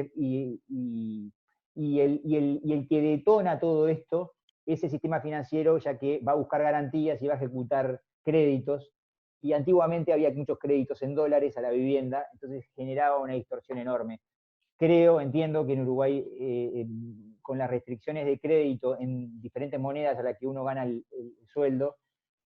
Speaker 1: el que detona todo esto es el sistema financiero, ya que va a buscar garantías y va a ejecutar créditos, y antiguamente había muchos créditos en dólares a la vivienda, entonces generaba una distorsión enorme. Entiendo que en Uruguay, con las restricciones de crédito en diferentes monedas a las que uno gana el sueldo,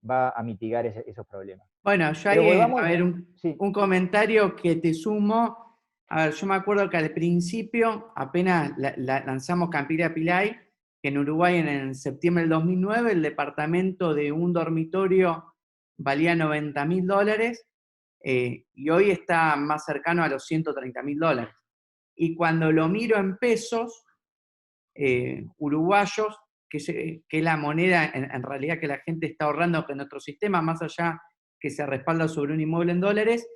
Speaker 1: va a mitigar esos problemas.
Speaker 2: Bueno, yo
Speaker 1: Pero
Speaker 2: ahí,
Speaker 1: volvamos,
Speaker 2: a ver,
Speaker 1: sí.
Speaker 2: un comentario que te sumo. A ver, yo me acuerdo que al principio, apenas lanzamos Campira Pilay, que en Uruguay en septiembre del 2009 el departamento de un dormitorio valía $90.000, y hoy está más cercano a los $130.000. Y cuando lo miro en pesos uruguayos, que es la moneda en realidad que la gente está ahorrando en nuestro sistema, más allá que se respalda sobre un inmueble en dólares,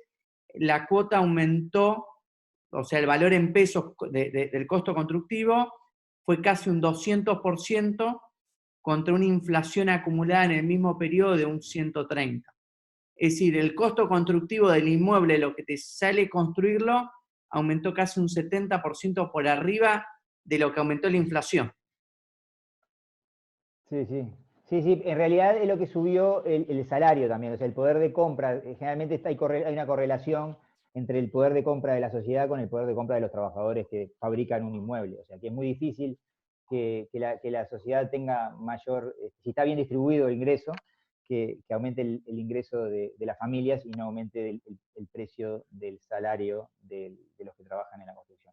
Speaker 2: la cuota aumentó, o sea, el valor en pesos del costo constructivo fue casi un 200% contra una inflación acumulada en el mismo periodo de un 130%. Es decir, el costo constructivo del inmueble, lo que te sale construirlo, aumentó casi un 70% por arriba de lo que aumentó la inflación.
Speaker 1: Sí, sí. Sí, sí, en realidad es lo que subió el salario también, o sea, el poder de compra. Generalmente hay una correlación entre el poder de compra de la sociedad con el poder de compra de los trabajadores que fabrican un inmueble. O sea, que es muy difícil que la sociedad tenga mayor, si está bien distribuido el ingreso, que aumente el ingreso de las familias y no aumente el precio del salario de los que trabajan en la construcción.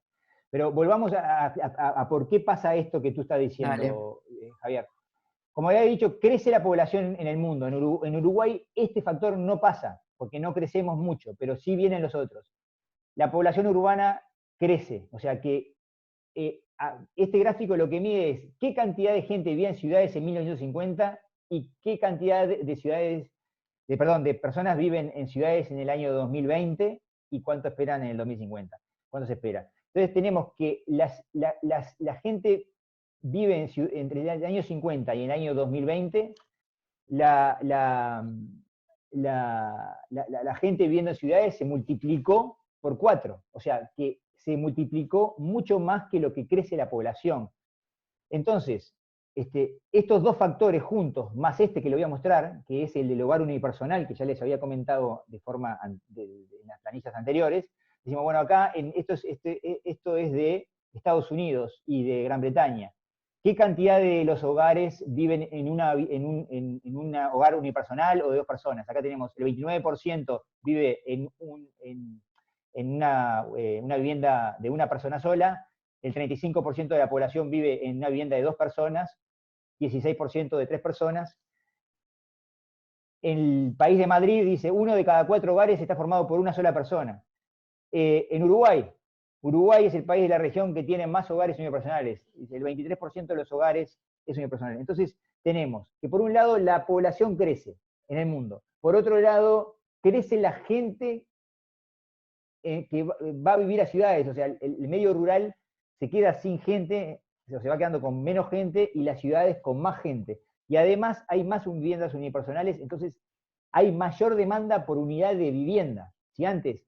Speaker 1: Pero volvamos a por qué pasa esto que tú estás diciendo, Javier. Como había dicho, crece la población en el mundo. En Uruguay este factor no pasa, porque no crecemos mucho, pero sí vienen los otros. La población urbana crece, o sea que este gráfico lo que mide es qué cantidad de gente vivía en ciudades en 1950 y qué cantidad de personas viven en ciudades en el año 2020 y cuánto esperan en el 2050. ¿Cuánto se espera? Entonces tenemos que la gente vive entre el año 50 y el año 2020, la gente viviendo en ciudades se multiplicó por 4, o sea, que se multiplicó mucho más que lo que crece la población. Entonces, estos dos factores juntos, más este que le voy a mostrar, que es el del hogar unipersonal, que ya les había comentado en las planillas anteriores, decimos, bueno, acá esto es de Estados Unidos y de Gran Bretaña. ¿Qué cantidad de los hogares viven en un hogar unipersonal o de 2 personas? Acá tenemos el 29% vive en una vivienda de una persona sola, el 35% de la población vive en una vivienda de 2 personas, 16% de 3 personas. En el país de Madrid dice 1 de cada 4 hogares está formado por una sola persona. En Uruguay es el país de la región que tiene más hogares unipersonales. El 23% de los hogares es unipersonal. Entonces, tenemos que por un lado la población crece en el mundo. Por otro lado, crece la gente que va a vivir a ciudades. O sea, el medio rural se queda sin gente, se va quedando con menos gente, y las ciudades con más gente. Y además hay más viviendas unipersonales, entonces hay mayor demanda por unidad de vivienda. Si antes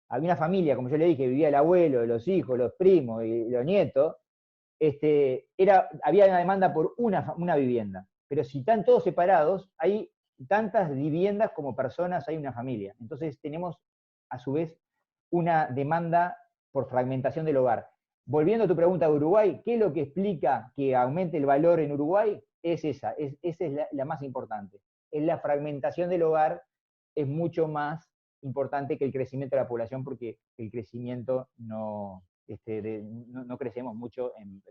Speaker 1: había una familia, como yo le dije, vivía el abuelo, los hijos, los primos y los nietos, había una demanda por una vivienda. Pero si están todos separados, hay tantas viviendas como personas hay una familia. Entonces tenemos, a su vez, una demanda por fragmentación del hogar. Volviendo a tu pregunta de Uruguay, ¿qué es lo que explica que aumente el valor en Uruguay? Esa es la más importante. Es la fragmentación del hogar, es mucho más importante que el crecimiento de la población, porque el crecimiento no crecemos mucho en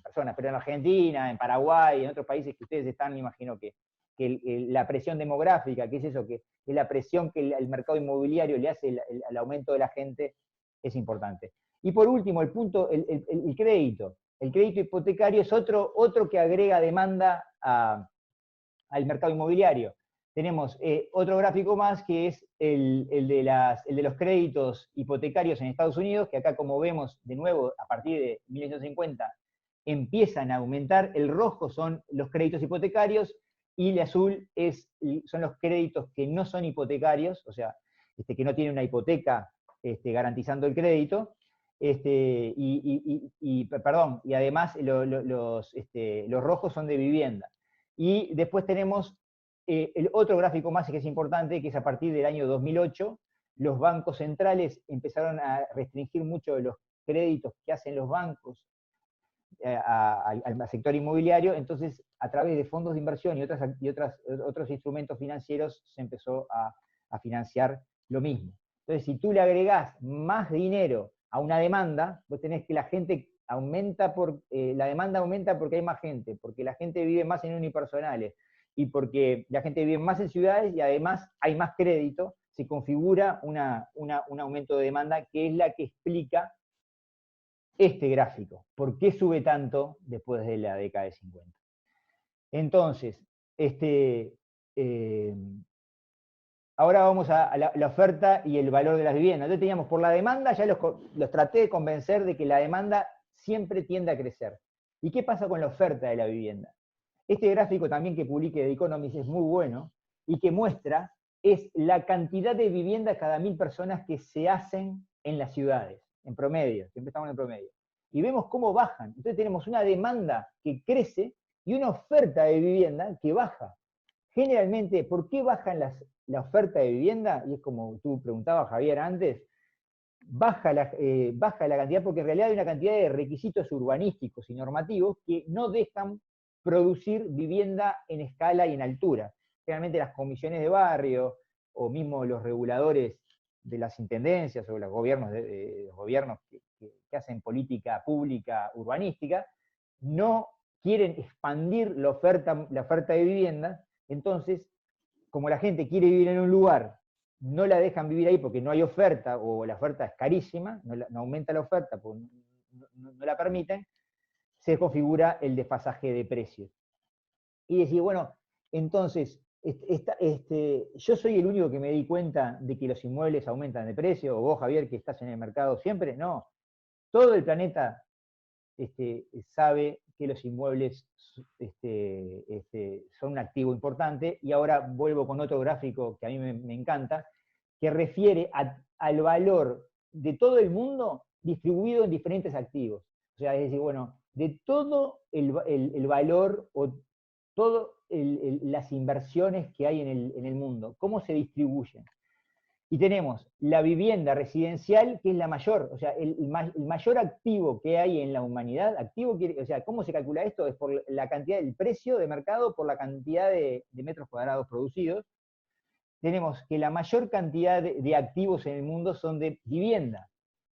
Speaker 1: personas. Pero en Argentina, en Paraguay, en otros países que ustedes están, me imagino que la presión demográfica, que es eso, que es la presión que el mercado inmobiliario le hace al aumento de la gente, es importante. Y por último, el punto, el crédito. El crédito hipotecario es otro que agrega demanda al mercado inmobiliario. Tenemos otro gráfico más, que es el de los créditos hipotecarios en Estados Unidos, que acá, como vemos, de nuevo, a partir de 1950, empiezan a aumentar. El rojo son los créditos hipotecarios, y el azul son los créditos que no son hipotecarios, o sea, que no tienen una hipoteca garantizando el crédito. Y además los rojos son de vivienda. Y después tenemos el otro gráfico más que es importante, que es a partir del año 2008, los bancos centrales empezaron a restringir mucho de los créditos que hacen los bancos al sector inmobiliario. Entonces, a través de fondos de inversión y otros instrumentos financieros, se empezó a financiar lo mismo. Entonces, si tú le agregás más dinero a una demanda, vos tenés que la gente aumenta, la demanda aumenta porque hay más gente, porque la gente vive más en unipersonales, y porque la gente vive más en ciudades, y además hay más crédito, se configura un aumento de demanda, que es la que explica este gráfico. ¿Por qué sube tanto después de la década de 50? Entonces, ahora vamos a la oferta y el valor de las viviendas. Entonces teníamos por la demanda, ya los traté de convencer de que la demanda siempre tiende a crecer. ¿Y qué pasa con la oferta de la vivienda? Este gráfico también que publiqué de Economist es muy bueno, y que muestra es la cantidad de viviendas cada 1000 personas que se hacen en las ciudades, en promedio, siempre estamos en promedio. Y vemos cómo bajan. Entonces tenemos una demanda que crece y una oferta de vivienda que baja. Generalmente, ¿por qué bajan la oferta de vivienda? Y es como tú preguntabas, Javier, antes. Baja la cantidad porque en realidad hay una cantidad de requisitos urbanísticos y normativos que no dejan producir vivienda en escala y en altura. Generalmente las comisiones de barrio, o mismo los reguladores de las intendencias, o los gobiernos, que hacen política pública urbanística, no quieren expandir la oferta de vivienda. Entonces, como la gente quiere vivir en un lugar, no la dejan vivir ahí porque no hay oferta, o la oferta es carísima, no aumenta la oferta porque no la permiten, se configura el desfasaje de precios. Y decir, bueno, entonces, yo soy el único que me di cuenta de que los inmuebles aumentan de precio, o vos, Javier, que estás en el mercado siempre. No, todo el planeta sabe que los inmuebles son un activo importante. Y ahora vuelvo con otro gráfico que a mí me encanta, que refiere al valor de todo el mundo distribuido en diferentes activos. O sea, es decir, bueno, de todo el valor, o todas las inversiones que hay en el mundo, ¿cómo se distribuyen? Y tenemos la vivienda residencial, que es la mayor, o sea, el mayor activo que hay en la humanidad. Activo, o sea, ¿cómo se calcula esto? Es por la cantidad del precio de mercado por la cantidad de metros cuadrados producidos. Tenemos que la mayor cantidad de activos en el mundo son de vivienda.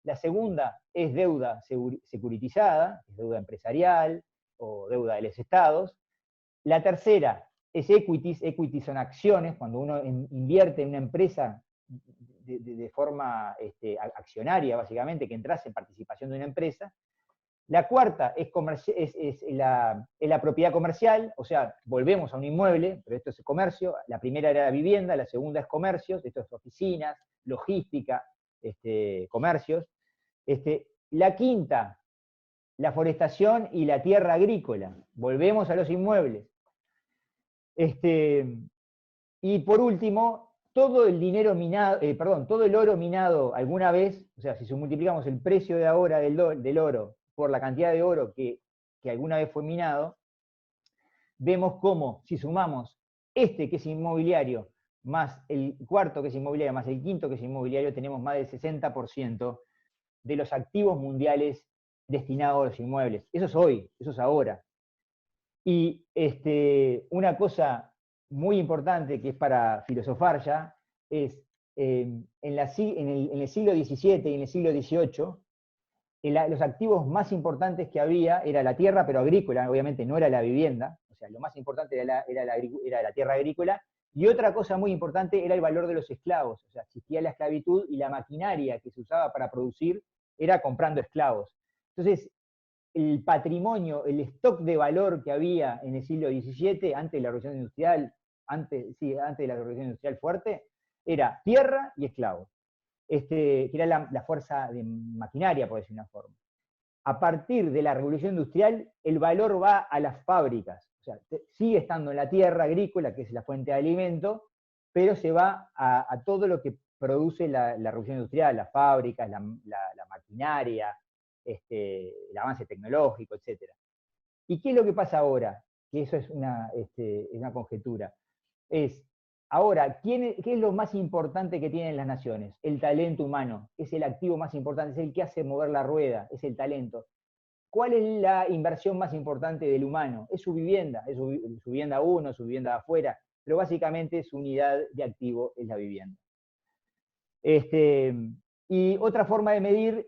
Speaker 1: La segunda es deuda securitizada, es deuda empresarial o deuda de los estados. La tercera es equities. Equities son acciones, cuando uno invierte en una empresa de forma accionaria, básicamente, que entras en participación de una empresa. La cuarta es la propiedad comercial, o sea, volvemos a un inmueble, pero esto es comercio. La primera era la vivienda, la segunda es comercios, esto es oficinas, logística, comercios. La quinta, la forestación y la tierra agrícola. Volvemos a los inmuebles. Y por último, todo el dinero minado, todo el oro minado alguna vez, o sea, si multiplicamos el precio de ahora del oro por la cantidad de oro que alguna vez fue minado, vemos cómo, si sumamos que es inmobiliario, más el cuarto que es inmobiliario, más el quinto que es inmobiliario, tenemos más del 60% de los activos mundiales destinados a los inmuebles. Eso es hoy, eso es ahora. Y una cosa muy importante que es para filosofar ya, es en el siglo XVII y en el siglo XVIII, los activos más importantes que había era la tierra, pero agrícola, obviamente no era la vivienda, o sea, lo más importante era la tierra agrícola, y otra cosa muy importante era el valor de los esclavos, o sea, existía la esclavitud y la maquinaria que se usaba para producir era comprando esclavos. Entonces, el patrimonio, el stock de valor que había en el siglo XVII, antes de la Revolución Industrial, antes de la Revolución Industrial fuerte, era tierra y esclavos, que era la fuerza de maquinaria, por decir una forma. A partir de la Revolución Industrial, el valor va a las fábricas, o sea, sigue estando en la tierra agrícola, que es la fuente de alimento, pero se va a todo lo que produce la Revolución Industrial, las fábricas, la maquinaria, el avance tecnológico, etc. ¿Y qué es lo que pasa ahora? Que eso es una conjetura. Ahora, ¿qué es lo más importante que tienen las naciones? El talento humano. Es el activo más importante, es el que hace mover la rueda, es el talento. ¿Cuál es la inversión más importante del humano? Es su vivienda, es su vivienda uno, su vivienda de afuera, pero básicamente su unidad de activo es la vivienda. Y otra forma de medir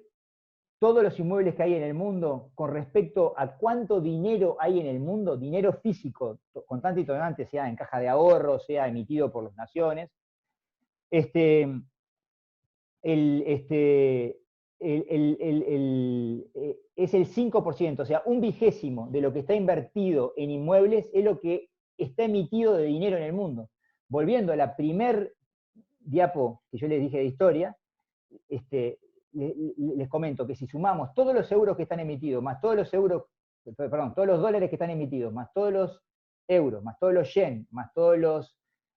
Speaker 1: todos los inmuebles que hay en el mundo con respecto a cuánto dinero hay en el mundo, dinero físico, contante y tonante, sea en caja de ahorro, sea emitido por las naciones, es el 5%, o sea, 1/20 de lo que está invertido en inmuebles es lo que está emitido de dinero en el mundo. Volviendo a la primer diapo que yo les dije de historia, les comento que si sumamos todos los euros que están emitidos, más todos los dólares que están emitidos, más todos los euros, más todos los yen, más todos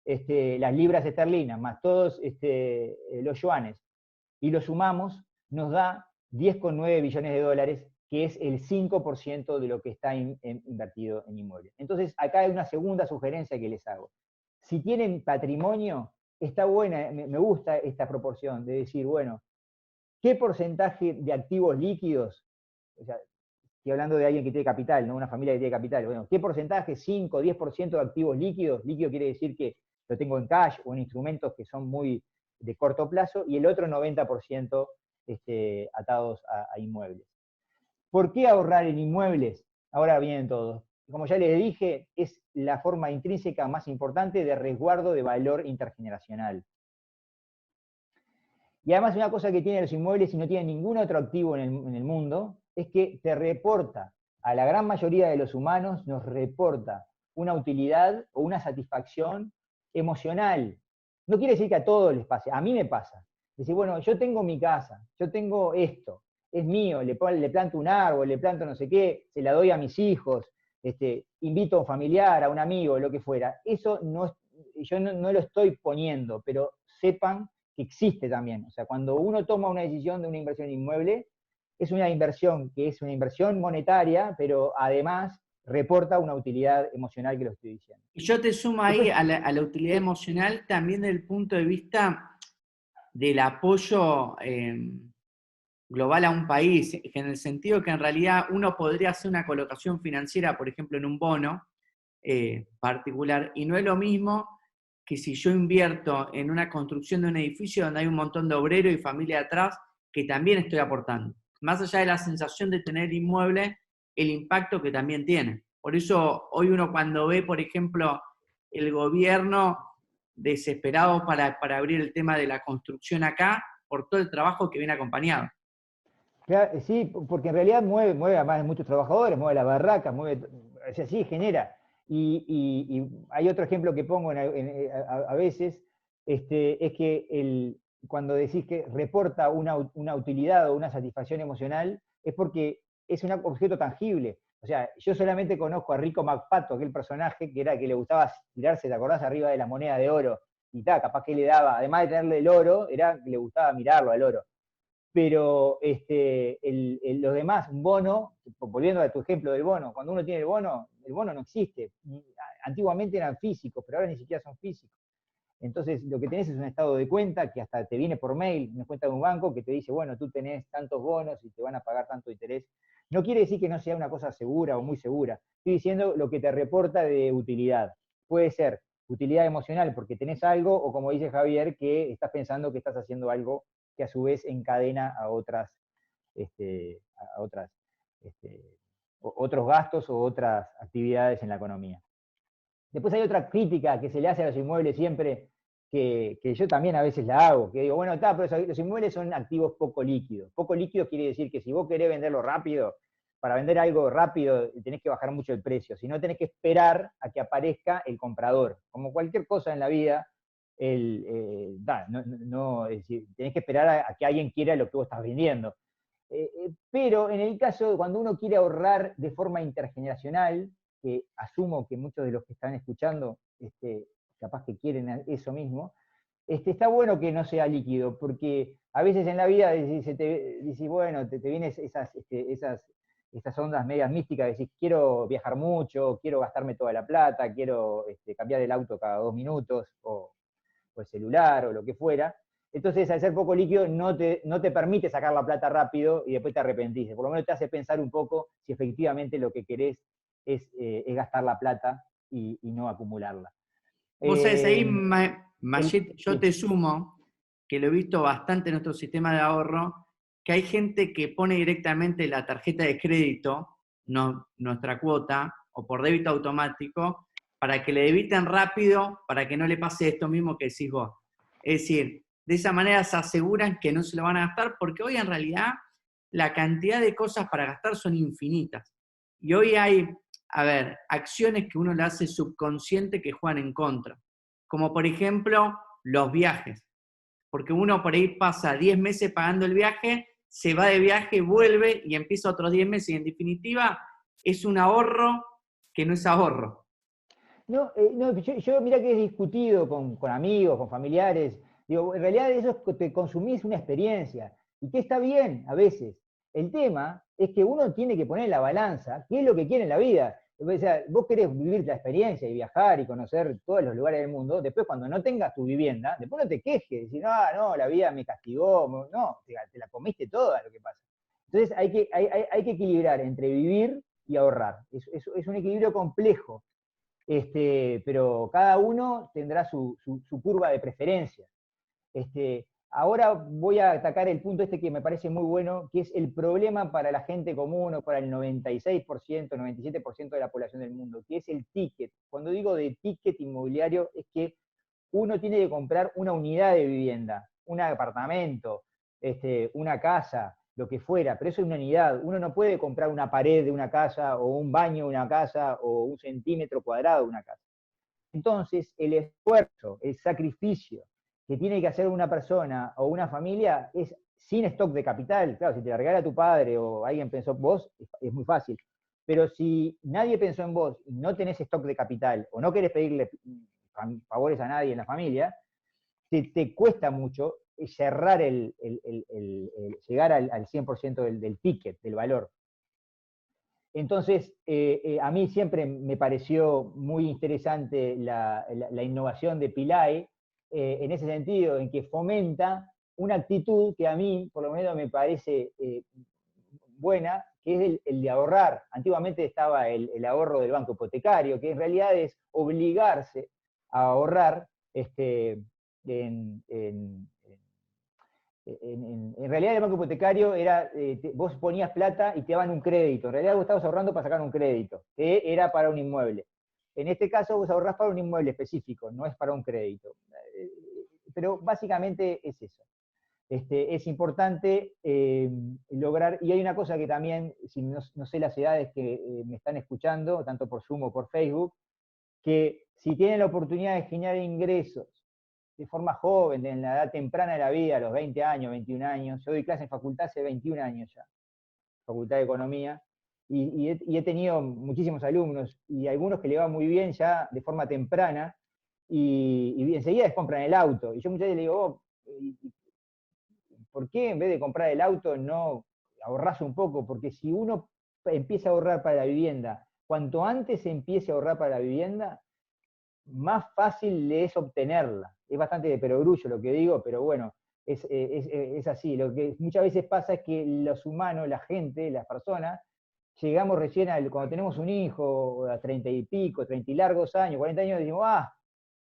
Speaker 1: las libras esterlinas, más todos los yuanes, y lo sumamos, nos da 10,9 billones de dólares, que es el 5% de lo que está invertido en inmuebles. Entonces, acá hay una segunda sugerencia que les hago. Si tienen patrimonio, está buena, me gusta esta proporción de decir, bueno, ¿qué porcentaje de activos líquidos? O sea, estoy hablando de alguien que tiene capital, ¿no? Una familia que tiene capital. Bueno, ¿qué porcentaje? 5, 10% de activos líquidos. Líquido quiere decir que lo tengo en cash o en instrumentos que son muy de corto plazo, y el otro 90% atados a inmuebles. ¿Por qué ahorrar en inmuebles? Ahora vienen todos. Como ya les dije, es la forma intrínseca más importante de resguardo de valor intergeneracional. Y además una cosa que tienen los inmuebles y no tienen ningún otro activo en el mundo, es que te reporta, a la gran mayoría de los humanos nos reporta una utilidad o una satisfacción emocional. No quiere decir que a todos les pase, a mí me pasa. Decir, bueno, yo tengo mi casa, yo tengo esto, es mío, le planto un árbol, le planto no sé qué, se la doy a mis hijos, invito a un familiar, a un amigo, lo que fuera. Eso yo no lo estoy poniendo, pero sepan que existe también. O sea, cuando uno toma una decisión de una inversión inmueble, es una inversión que es una inversión monetaria, pero además reporta una utilidad emocional, que lo estoy diciendo.
Speaker 2: Y yo te sumo ahí a la utilidad emocional también desde el punto de vista del apoyo global a un país, en el sentido que en realidad uno podría hacer una colocación financiera, por ejemplo, en un bono particular, y no es lo mismo que si yo invierto en una construcción de un edificio donde hay un montón de obreros y familia atrás, que también estoy aportando. Más allá de la sensación de tener inmueble, el impacto que también tiene. Por eso hoy uno cuando ve, por ejemplo, el gobierno desesperado para abrir el tema de la construcción acá, por todo el trabajo que viene acompañado.
Speaker 1: Claro, sí, porque en realidad mueve a más de muchos trabajadores, mueve la barraca, o sea, sí, genera. Y hay otro ejemplo que pongo a veces, es que cuando decís que reporta una utilidad o una satisfacción emocional, es porque es un objeto tangible. O sea, yo solamente conozco a Rico McPato, aquel personaje que era que le gustaba tirarse, ¿te acordás? Arriba de la moneda de oro. Y capaz que le daba, además de tenerle el oro, era que le gustaba mirarlo al oro. Pero los demás, un bono, volviendo a tu ejemplo del bono, cuando uno tiene el bono no existe. Antiguamente eran físicos, pero ahora ni siquiera son físicos. Entonces, lo que tenés es un estado de cuenta que hasta te viene por mail, una cuenta de un banco que te dice, bueno, tú tenés tantos bonos y te van a pagar tanto interés. No quiere decir que no sea una cosa segura o muy segura. Estoy diciendo lo que te reporta de utilidad. Puede ser utilidad emocional porque tenés algo, o como dice Javier, que estás pensando que estás haciendo algo que a su vez encadena a otros gastos o otras actividades en la economía. Después hay otra crítica que se le hace a los inmuebles siempre, que yo también a veces la hago, que digo, bueno, pero los inmuebles son activos poco líquidos. Poco líquidos quiere decir que si vos querés venderlo rápido, para vender algo rápido tenés que bajar mucho el precio, si no tenés que esperar a que aparezca el comprador. Como cualquier cosa en la vida, es decir, tenés que esperar a que alguien quiera lo que vos estás vendiendo. Pero en el caso de cuando uno quiere ahorrar de forma intergeneracional, que asumo que muchos de los que están escuchando capaz que quieren eso mismo, está bueno que no sea líquido, porque a veces en la vida decís, bueno, te vienen esas ondas medias místicas, decís, quiero viajar mucho, quiero gastarme toda la plata, quiero cambiar el auto cada 2 minutos, o el celular, o lo que fuera. Entonces, al ser poco líquido, no te permite sacar la plata rápido y después te arrepentís. Por lo menos te hace pensar un poco si efectivamente lo que querés es gastar la plata y no acumularla.
Speaker 2: Vos sabés, ahí,
Speaker 1: Majid,
Speaker 2: yo te sumo, que lo he visto bastante en nuestro sistema de ahorro, que hay gente que pone directamente la tarjeta de crédito, nuestra cuota, o por débito automático, para que le debiten rápido, para que no le pase esto mismo que decís vos. Es decir, de esa manera se aseguran que no se lo van a gastar, porque hoy en realidad la cantidad de cosas para gastar son infinitas. Y hoy hay, a ver, acciones que uno le hace subconsciente que juegan en contra. Como por ejemplo, los viajes. Porque uno por ahí pasa 10 meses pagando el viaje, se va de viaje, vuelve y empieza otros 10 meses. Y en definitiva, es un ahorro que no es ahorro.
Speaker 1: No, yo mira que he discutido con amigos, con familiares. Digo, en realidad eso es que te consumís una experiencia. Y que está bien a veces. El tema es que uno tiene que poner en la balanza qué es lo que quiere en la vida. O sea, vos querés vivir la experiencia y viajar y conocer todos los lugares del mundo. Después, cuando no tengas tu vivienda, después no te quejes. Decir, no, la vida me castigó. No, te la comiste toda, lo que pasa. Entonces hay que equilibrar entre vivir y ahorrar. Es un equilibrio complejo. Pero cada uno tendrá su curva de preferencia. Ahora voy a atacar el punto que me parece muy bueno, que es el problema para la gente común o para el 96%, 97% de la población del mundo, que es el ticket. Cuando digo de ticket inmobiliario es que uno tiene que comprar una unidad de vivienda, un apartamento, una casa, lo que fuera, pero eso es una unidad. Uno no puede comprar una pared de una casa, o un baño de una casa, o un centímetro cuadrado de una casa. Entonces, el esfuerzo, el sacrificio que tiene que hacer una persona o una familia es sin stock de capital. Claro, si te la regala tu padre o alguien pensó en vos, es muy fácil. Pero si nadie pensó en vos y no tenés stock de capital, o no querés pedirle favores a nadie en la familia, te cuesta mucho cerrar llegar al 100% del ticket, del valor. Entonces, a mí siempre me pareció muy interesante la innovación de Pillay, en ese sentido, en que fomenta una actitud que a mí, por lo menos, me parece buena, que es el de ahorrar. Antiguamente estaba el ahorro del banco hipotecario, que en realidad es obligarse a ahorrar en realidad el banco hipotecario era, vos ponías plata y te daban un crédito. En realidad vos estabas ahorrando para sacar un crédito, que era para un inmueble. En este caso vos ahorrás para un inmueble específico, no es para un crédito. Pero básicamente es eso. Es importante lograr, y hay una cosa que también, si no sé las edades que me están escuchando, tanto por Zoom o por Facebook, que si tienen la oportunidad de generar ingresos de forma joven, en la edad temprana de la vida, a los 20 años, 21 años, yo doy clase en facultad hace 21 años ya, Facultad de Economía, y he tenido muchísimos alumnos, y algunos que le va muy bien ya de forma temprana, y enseguida les compran el auto, y yo muchas veces le digo, ¿por qué en vez de comprar el auto no ahorrás un poco? Porque si uno empieza a ahorrar para la vivienda, cuanto antes se empiece a ahorrar para la vivienda, más fácil le es obtenerla. Es bastante de perogrullo lo que digo, pero bueno, es así. Lo que muchas veces pasa es que los humanos, la gente, las personas, llegamos recién cuando tenemos un hijo, a 30 y pico, 30 y largos años, 40 años, decimos,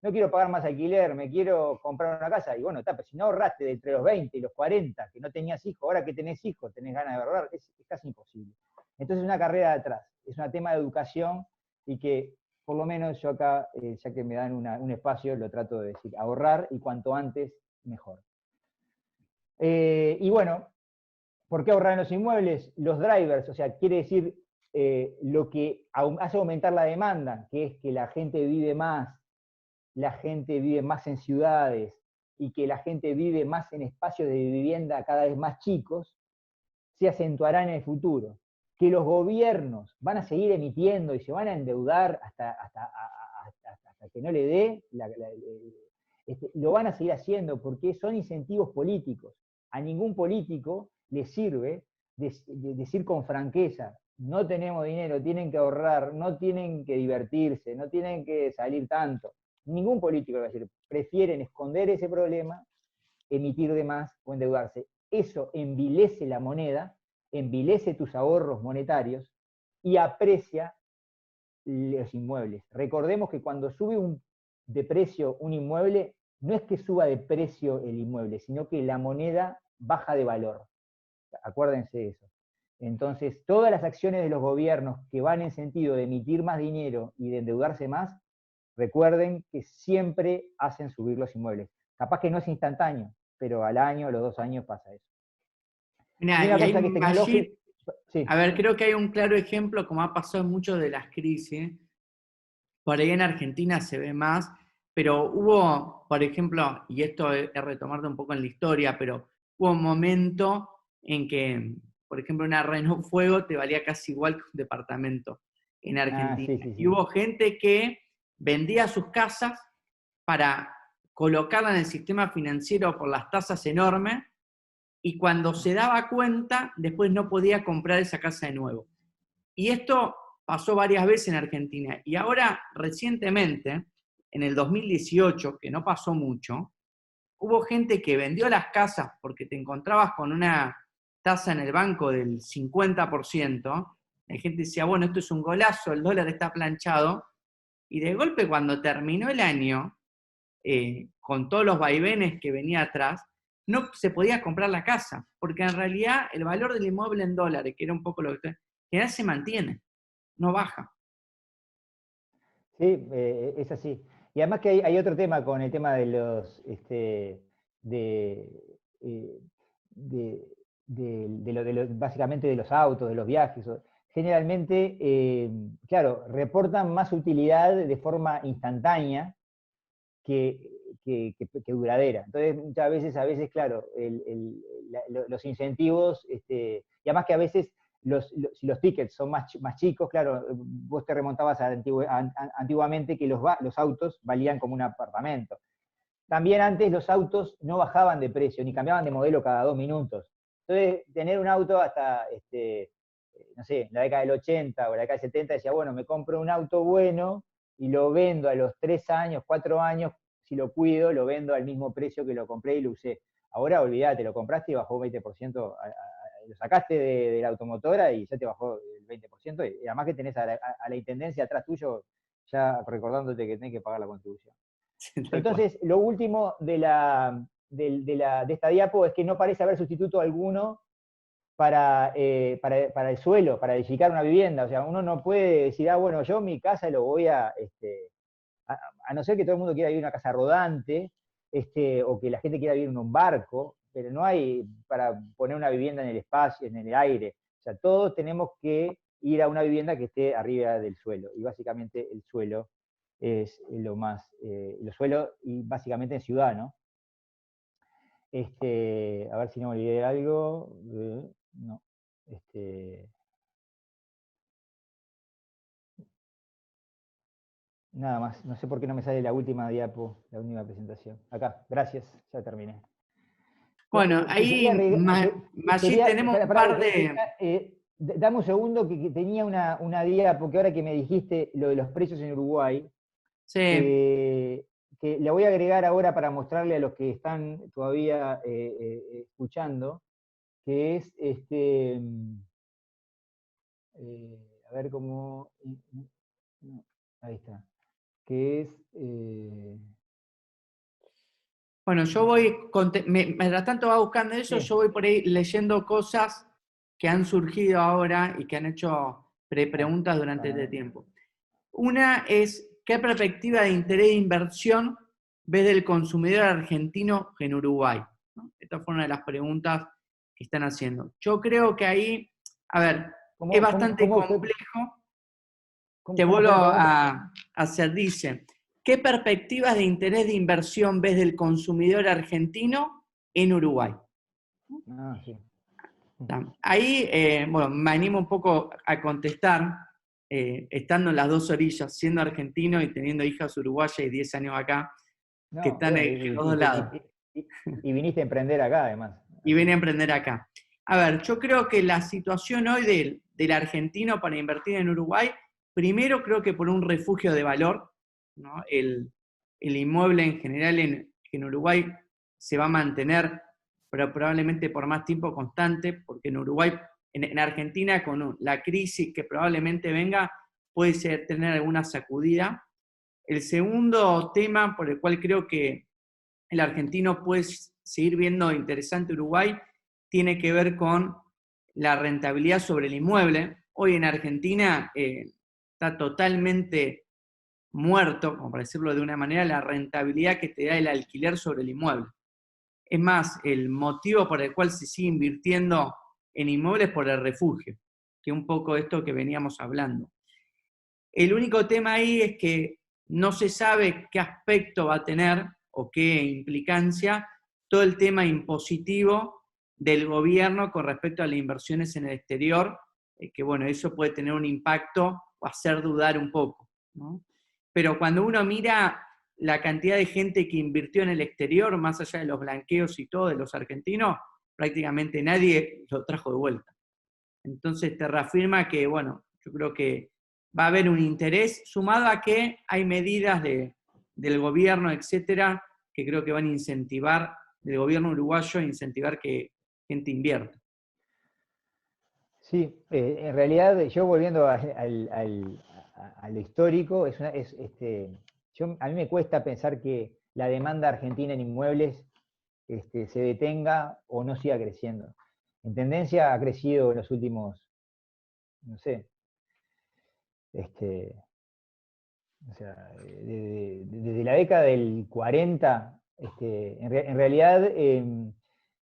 Speaker 1: no quiero pagar más alquiler, me quiero comprar una casa. Y bueno, pero si no ahorraste de entre los 20 y los 40, que no tenías hijos, ahora que tenés hijos, tenés ganas de ahorrar, es casi imposible. Entonces es una carrera de atrás, es un tema de educación y que por lo menos yo acá, ya que me dan un espacio, lo trato de decir, ahorrar y cuanto antes, mejor. Y bueno, ¿por qué ahorrar en los inmuebles? Los drivers, o sea, quiere decir lo que hace aumentar la demanda, que es que la gente vive más en ciudades, y que la gente vive más en espacios de vivienda cada vez más chicos, se acentuará en el futuro. Que los gobiernos van a seguir emitiendo y se van a endeudar hasta que no le dé, lo van a seguir haciendo porque son incentivos políticos. A ningún político le sirve decir con franqueza, no tenemos dinero, tienen que ahorrar, no tienen que divertirse, no tienen que salir tanto. Ningún político le va a decir, prefieren esconder ese problema, emitir de más o endeudarse. Eso envilece la moneda, envilece tus ahorros monetarios y aprecia los inmuebles. Recordemos que cuando sube de precio un inmueble, no es que suba de precio el inmueble, sino que la moneda baja de valor. Acuérdense de eso. Entonces, todas las acciones de los gobiernos que van en sentido de emitir más dinero y de endeudarse más, recuerden que siempre hacen subir los inmuebles. Capaz que no es instantáneo, pero al año, a los 2 años pasa eso.
Speaker 2: Mirá,
Speaker 1: y una cosa que es tecnológica.
Speaker 2: Sí. A ver, creo que hay un claro ejemplo, como ha pasado en muchas de las crisis. Por ahí en Argentina se ve más, pero hubo, por ejemplo, y esto es retomarte un poco en la historia, pero hubo un momento en que, por ejemplo, una Renault Fuego te valía casi igual que un departamento en Argentina.
Speaker 1: Sí.
Speaker 2: Y hubo gente que vendía sus casas para colocarla en el sistema financiero por las tasas enormes, y cuando se daba cuenta, después no podía comprar esa casa de nuevo. Y esto pasó varias veces en Argentina. Y ahora, recientemente, en el 2018, que no pasó mucho, hubo gente que vendió las casas porque te encontrabas con una tasa en el banco del 50%. La gente decía, bueno, esto es un golazo, el dólar está planchado. Y de golpe, cuando terminó el año, con todos los vaivenes que venía atrás, no se podía comprar la casa, porque en realidad el valor del inmueble en dólares, que era un poco lo que general se mantiene, no baja.
Speaker 1: Sí, es así. Y además que hay otro tema con el tema de los básicamente de los autos, de los viajes. Generalmente, claro, reportan más utilidad de forma instantánea que duradera. Entonces, muchas veces, claro, los incentivos, y además que a veces si los tickets son más chicos, claro, vos te remontabas antiguamente que los autos valían como un apartamento. También antes los autos no bajaban de precio, ni cambiaban de modelo cada 2 minutos. Entonces, tener un auto hasta, no sé, en la década del 80 o la década del 70, decía, bueno, me compro un auto bueno y lo vendo a los 3 años, 4 años, si lo cuido, lo vendo al mismo precio que lo compré y lo usé. Ahora olvídate, lo compraste y bajó 20%, lo sacaste de la automotora y ya te bajó el 20%, y además que tenés a la intendencia atrás tuyo ya recordándote que tenés que pagar la contribución. Entonces, lo último de esta diapo es que no parece haber sustituto alguno para el suelo, para edificar una vivienda. O sea, uno no puede decir, bueno, yo mi casa lo voy a no ser que todo el mundo quiera vivir en una casa rodante, o que la gente quiera vivir en un barco, pero no hay para poner una vivienda en el espacio, en el aire. O sea, todos tenemos que ir a una vivienda que esté arriba del suelo. Y básicamente el suelo es lo más, los suelos, y básicamente en ciudad, ¿no? A ver si no me olvidé de algo. No. Nada más, no sé por qué no me sale la última diapo, la última presentación. Acá, gracias, ya terminé.
Speaker 2: Bueno, ahí allí tenemos un par de...
Speaker 1: Dame un segundo que tenía una diapo, que ahora que me dijiste lo de los precios en Uruguay,
Speaker 2: Sí.
Speaker 1: que la voy a agregar ahora para mostrarle a los que están todavía escuchando, que es, a ver cómo... ahí está. Que es...
Speaker 2: Bueno, yo voy, mientras tanto va buscando eso,
Speaker 1: sí.
Speaker 2: Yo voy por ahí leyendo cosas que han surgido ahora y que han hecho preguntas durante este tiempo. Una es, ¿qué perspectiva de interés de inversión ves del consumidor argentino en Uruguay? ¿No? Esta fue una de las preguntas que están haciendo. Yo creo que ahí, a ver, es bastante complejo. Te vuelvo a hacer, dice, ¿qué perspectivas de interés de inversión ves del consumidor argentino en Uruguay?
Speaker 1: Sí.
Speaker 2: Ahí, bueno, me animo un poco a contestar, estando en las dos orillas, siendo argentino y teniendo hijas uruguayas y 10 años acá, que están en los dos lados.
Speaker 1: Y viniste a emprender acá, además.
Speaker 2: Y vine a emprender acá. A ver, yo creo que la situación hoy del argentino para invertir en Uruguay, primero creo que por un refugio de valor, ¿no? El inmueble en general en Uruguay se va a mantener, pero probablemente por más tiempo constante, porque en Uruguay, en Argentina, con la crisis que probablemente venga, puede tener alguna sacudida. El segundo tema por el cual creo que el argentino puede seguir viendo interesante Uruguay tiene que ver con la rentabilidad sobre el inmueble. Hoy en Argentina está totalmente muerto, como para decirlo de una manera, la rentabilidad que te da el alquiler sobre el inmueble. Es más, el motivo por el cual se sigue invirtiendo en inmuebles es por el refugio, que es un poco esto que veníamos hablando. El único tema ahí es que no se sabe qué aspecto va a tener o qué implicancia todo el tema impositivo del gobierno con respecto a las inversiones en el exterior, que bueno, eso puede tener un impacto o hacer dudar un poco, ¿no? Pero cuando uno mira la cantidad de gente que invirtió en el exterior, más allá de los blanqueos y todo, de los argentinos, prácticamente nadie lo trajo de vuelta. Entonces te reafirma que, bueno, yo creo que va a haber un interés, sumado a que hay medidas del gobierno, etcétera, que creo que van a incentivar, del gobierno uruguayo, a incentivar que gente invierta.
Speaker 1: Sí, en realidad, yo volviendo a lo histórico, a mí me cuesta pensar que la demanda argentina en inmuebles se detenga o no siga creciendo. En tendencia ha crecido en los últimos, no sé, o sea, desde la década del 40, en realidad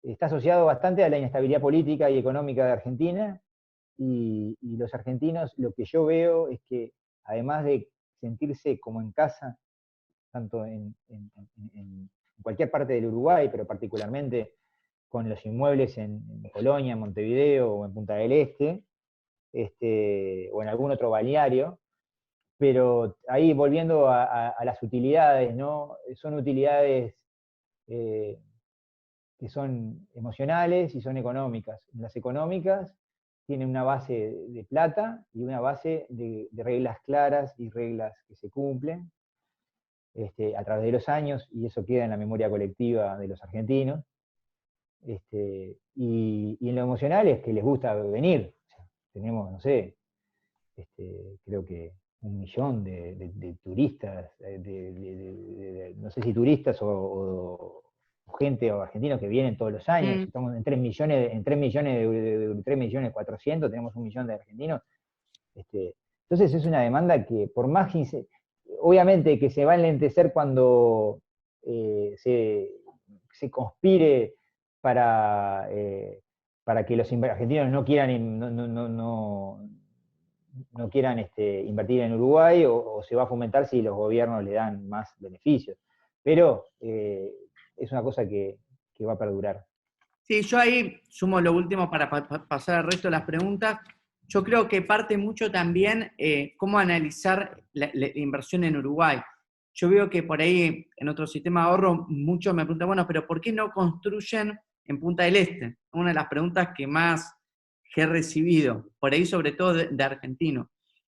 Speaker 1: está asociado bastante a la inestabilidad política y económica de Argentina, y los argentinos, lo que yo veo es que, además de sentirse como en casa, tanto en cualquier parte del Uruguay, pero particularmente con los inmuebles en Colonia, en Montevideo o en Punta del Este, o en algún otro balneario, pero ahí volviendo a las utilidades, ¿no? Son utilidades que son emocionales y son económicas. Las económicas tienen una base de plata y una base de reglas claras y reglas que se cumplen a través de los años, y eso queda en la memoria colectiva de los argentinos. Y en lo emocional es que les gusta venir. O sea, tenemos, no sé, creo que 1 millón de turistas, no sé si turistas o gente o argentinos que vienen todos los años. Estamos en 3 millones, 3 millones 400, tenemos 1 millón de argentinos. Entonces es una demanda que por más obviamente que se va a enlentecer cuando se conspire para que los argentinos no quieran, no quieran invertir en Uruguay, o se va a fomentar si los gobiernos le dan más beneficios. Pero es una cosa que va a perdurar.
Speaker 2: Sí, yo ahí sumo lo último para pasar al resto de las preguntas. Yo creo que parte mucho también cómo analizar la inversión en Uruguay. Yo veo que por ahí en otro sistema de ahorro muchos me preguntan, bueno, pero ¿por qué no construyen en Punta del Este? Una de las preguntas que más he recibido, por ahí sobre todo de argentinos.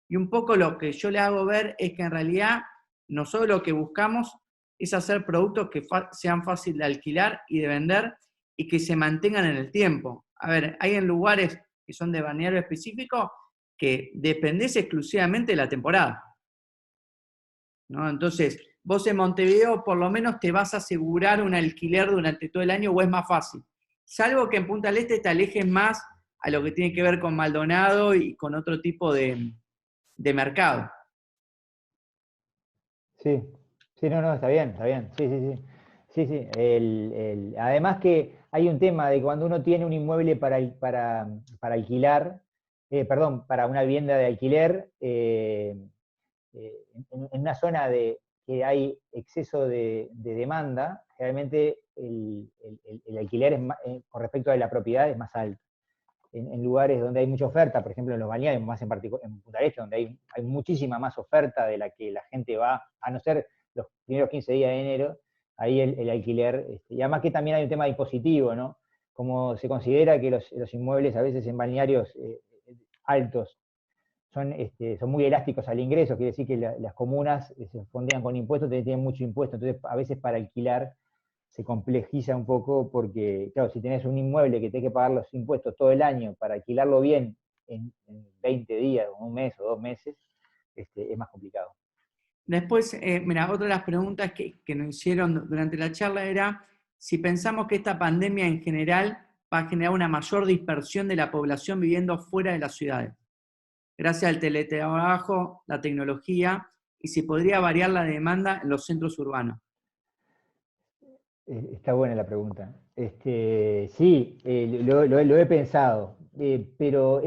Speaker 2: Y un poco lo que yo le hago ver es que en realidad nosotros lo que buscamos es hacer productos que sean fáciles de alquilar y de vender y que se mantengan en el tiempo. A ver, hay en lugares que son de balneario específico que dependés exclusivamente de la temporada, ¿no? Entonces, vos en Montevideo por lo menos te vas a asegurar un alquiler durante todo el año o es más fácil. Salvo que en Punta del Este te alejes más a lo que tiene que ver con Maldonado y con otro tipo de mercado.
Speaker 1: Sí, sí, no, está bien, sí, sí, sí. Sí, sí. Además que hay un tema de cuando uno tiene un inmueble para alquilar, perdón, para una vivienda de alquiler, en una zona que hay exceso de demanda, generalmente el alquiler con respecto a la propiedad es más alto. En lugares donde hay mucha oferta, por ejemplo en los balnearios, más en particular en Punta del Este, donde hay muchísima más oferta de la que la gente va, a no ser los primeros 15 días de enero, ahí el alquiler, y además que también hay un tema impositivo, ¿no? Como se considera que los inmuebles a veces en balnearios altos son muy elásticos al ingreso, quiere decir que las comunas se fondean con impuestos, tienen mucho impuesto, entonces a veces para alquilar se complejiza un poco porque, claro, si tenés un inmueble que tenés que pagar los impuestos todo el año para alquilarlo bien en 20 días, o 1 mes o 2 meses, es más complicado.
Speaker 2: Después, mira, otra de las preguntas que nos hicieron durante la charla era si pensamos que esta pandemia en general va a generar una mayor dispersión de la población viviendo fuera de las ciudades, gracias al teletrabajo, la tecnología, y si podría variar la demanda en los centros urbanos.
Speaker 1: Está buena la pregunta. Sí, lo he pensado, pero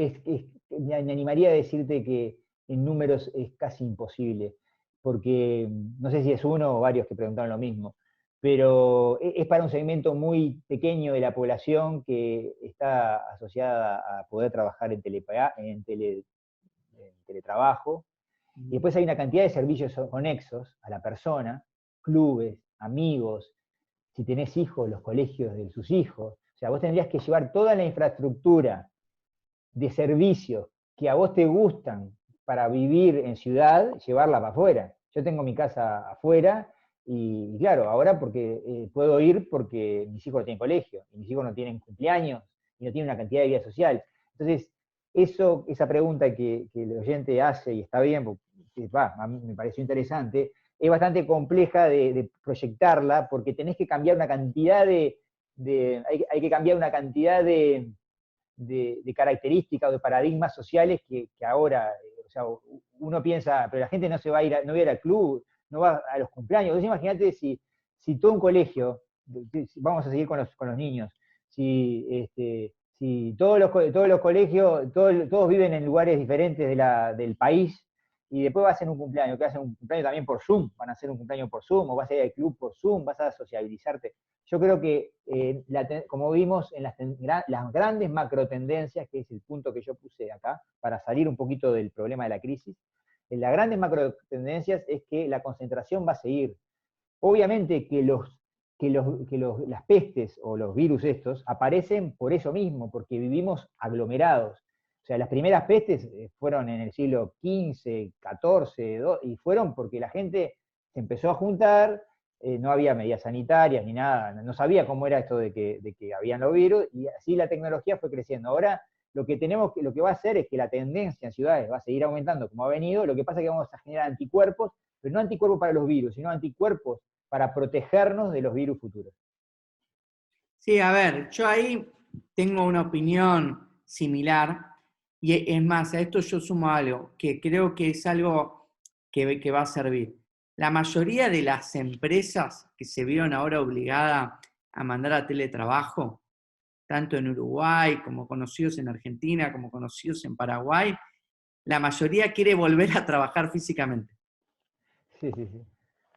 Speaker 1: me animaría a decirte que en números es casi imposible, porque no sé si es uno o varios que preguntaron lo mismo, pero es para un segmento muy pequeño de la población que está asociada a poder trabajar en teletrabajo. Y después hay una cantidad de servicios conexos a la persona, clubes, amigos, si tenés hijos, los colegios de sus hijos. O sea, vos tendrías que llevar toda la infraestructura de servicios que a vos te gustan para vivir en ciudad, llevarla para afuera. Yo tengo mi casa afuera y claro, ahora porque puedo ir porque mis hijos no tienen colegio, y mis hijos no tienen cumpleaños, y no tienen una cantidad de vida social. Entonces, esa pregunta que el oyente hace, y está bien, porque, a mí me pareció interesante, es bastante compleja de proyectarla, porque tenés que cambiar una cantidad hay que cambiar una cantidad de características o de paradigmas sociales que ahora, o sea, uno piensa, pero la gente no va a ir al club, no va a los cumpleaños. Entonces imagínate si todo un colegio, vamos a seguir con los niños, si todos los colegios, todos viven en lugares diferentes del país, y después vas a hacer un cumpleaños, que hacen un cumpleaños también por Zoom, van a hacer un cumpleaños por Zoom, o vas a ir al club por Zoom, vas a sociabilizarte. Yo creo que, como vimos en las grandes macro tendencias, que es el punto que yo puse acá, para salir un poquito del problema de la crisis, en las grandes macro tendencias es que la concentración va a seguir. Obviamente que las pestes o los virus estos aparecen por eso mismo, porque vivimos aglomerados. O sea, las primeras pestes fueron en el siglo XV, XIV, y fueron porque la gente se empezó a juntar no había medidas sanitarias ni nada, no sabía cómo era esto de que habían los virus, y así la tecnología fue creciendo. Ahora lo que va a hacer es que la tendencia en ciudades va a seguir aumentando como ha venido, lo que pasa es que vamos a generar anticuerpos, pero no anticuerpos para los virus, sino anticuerpos para protegernos de los virus futuros.
Speaker 2: Sí, a ver, yo ahí tengo una opinión similar, y es más, a esto yo sumo algo, que creo que es algo que va a servir. La mayoría de las empresas que se vieron ahora obligadas a mandar a teletrabajo, tanto en Uruguay como conocidos en Argentina, como conocidos en Paraguay, la mayoría quiere volver a trabajar físicamente.
Speaker 1: Sí, sí, sí.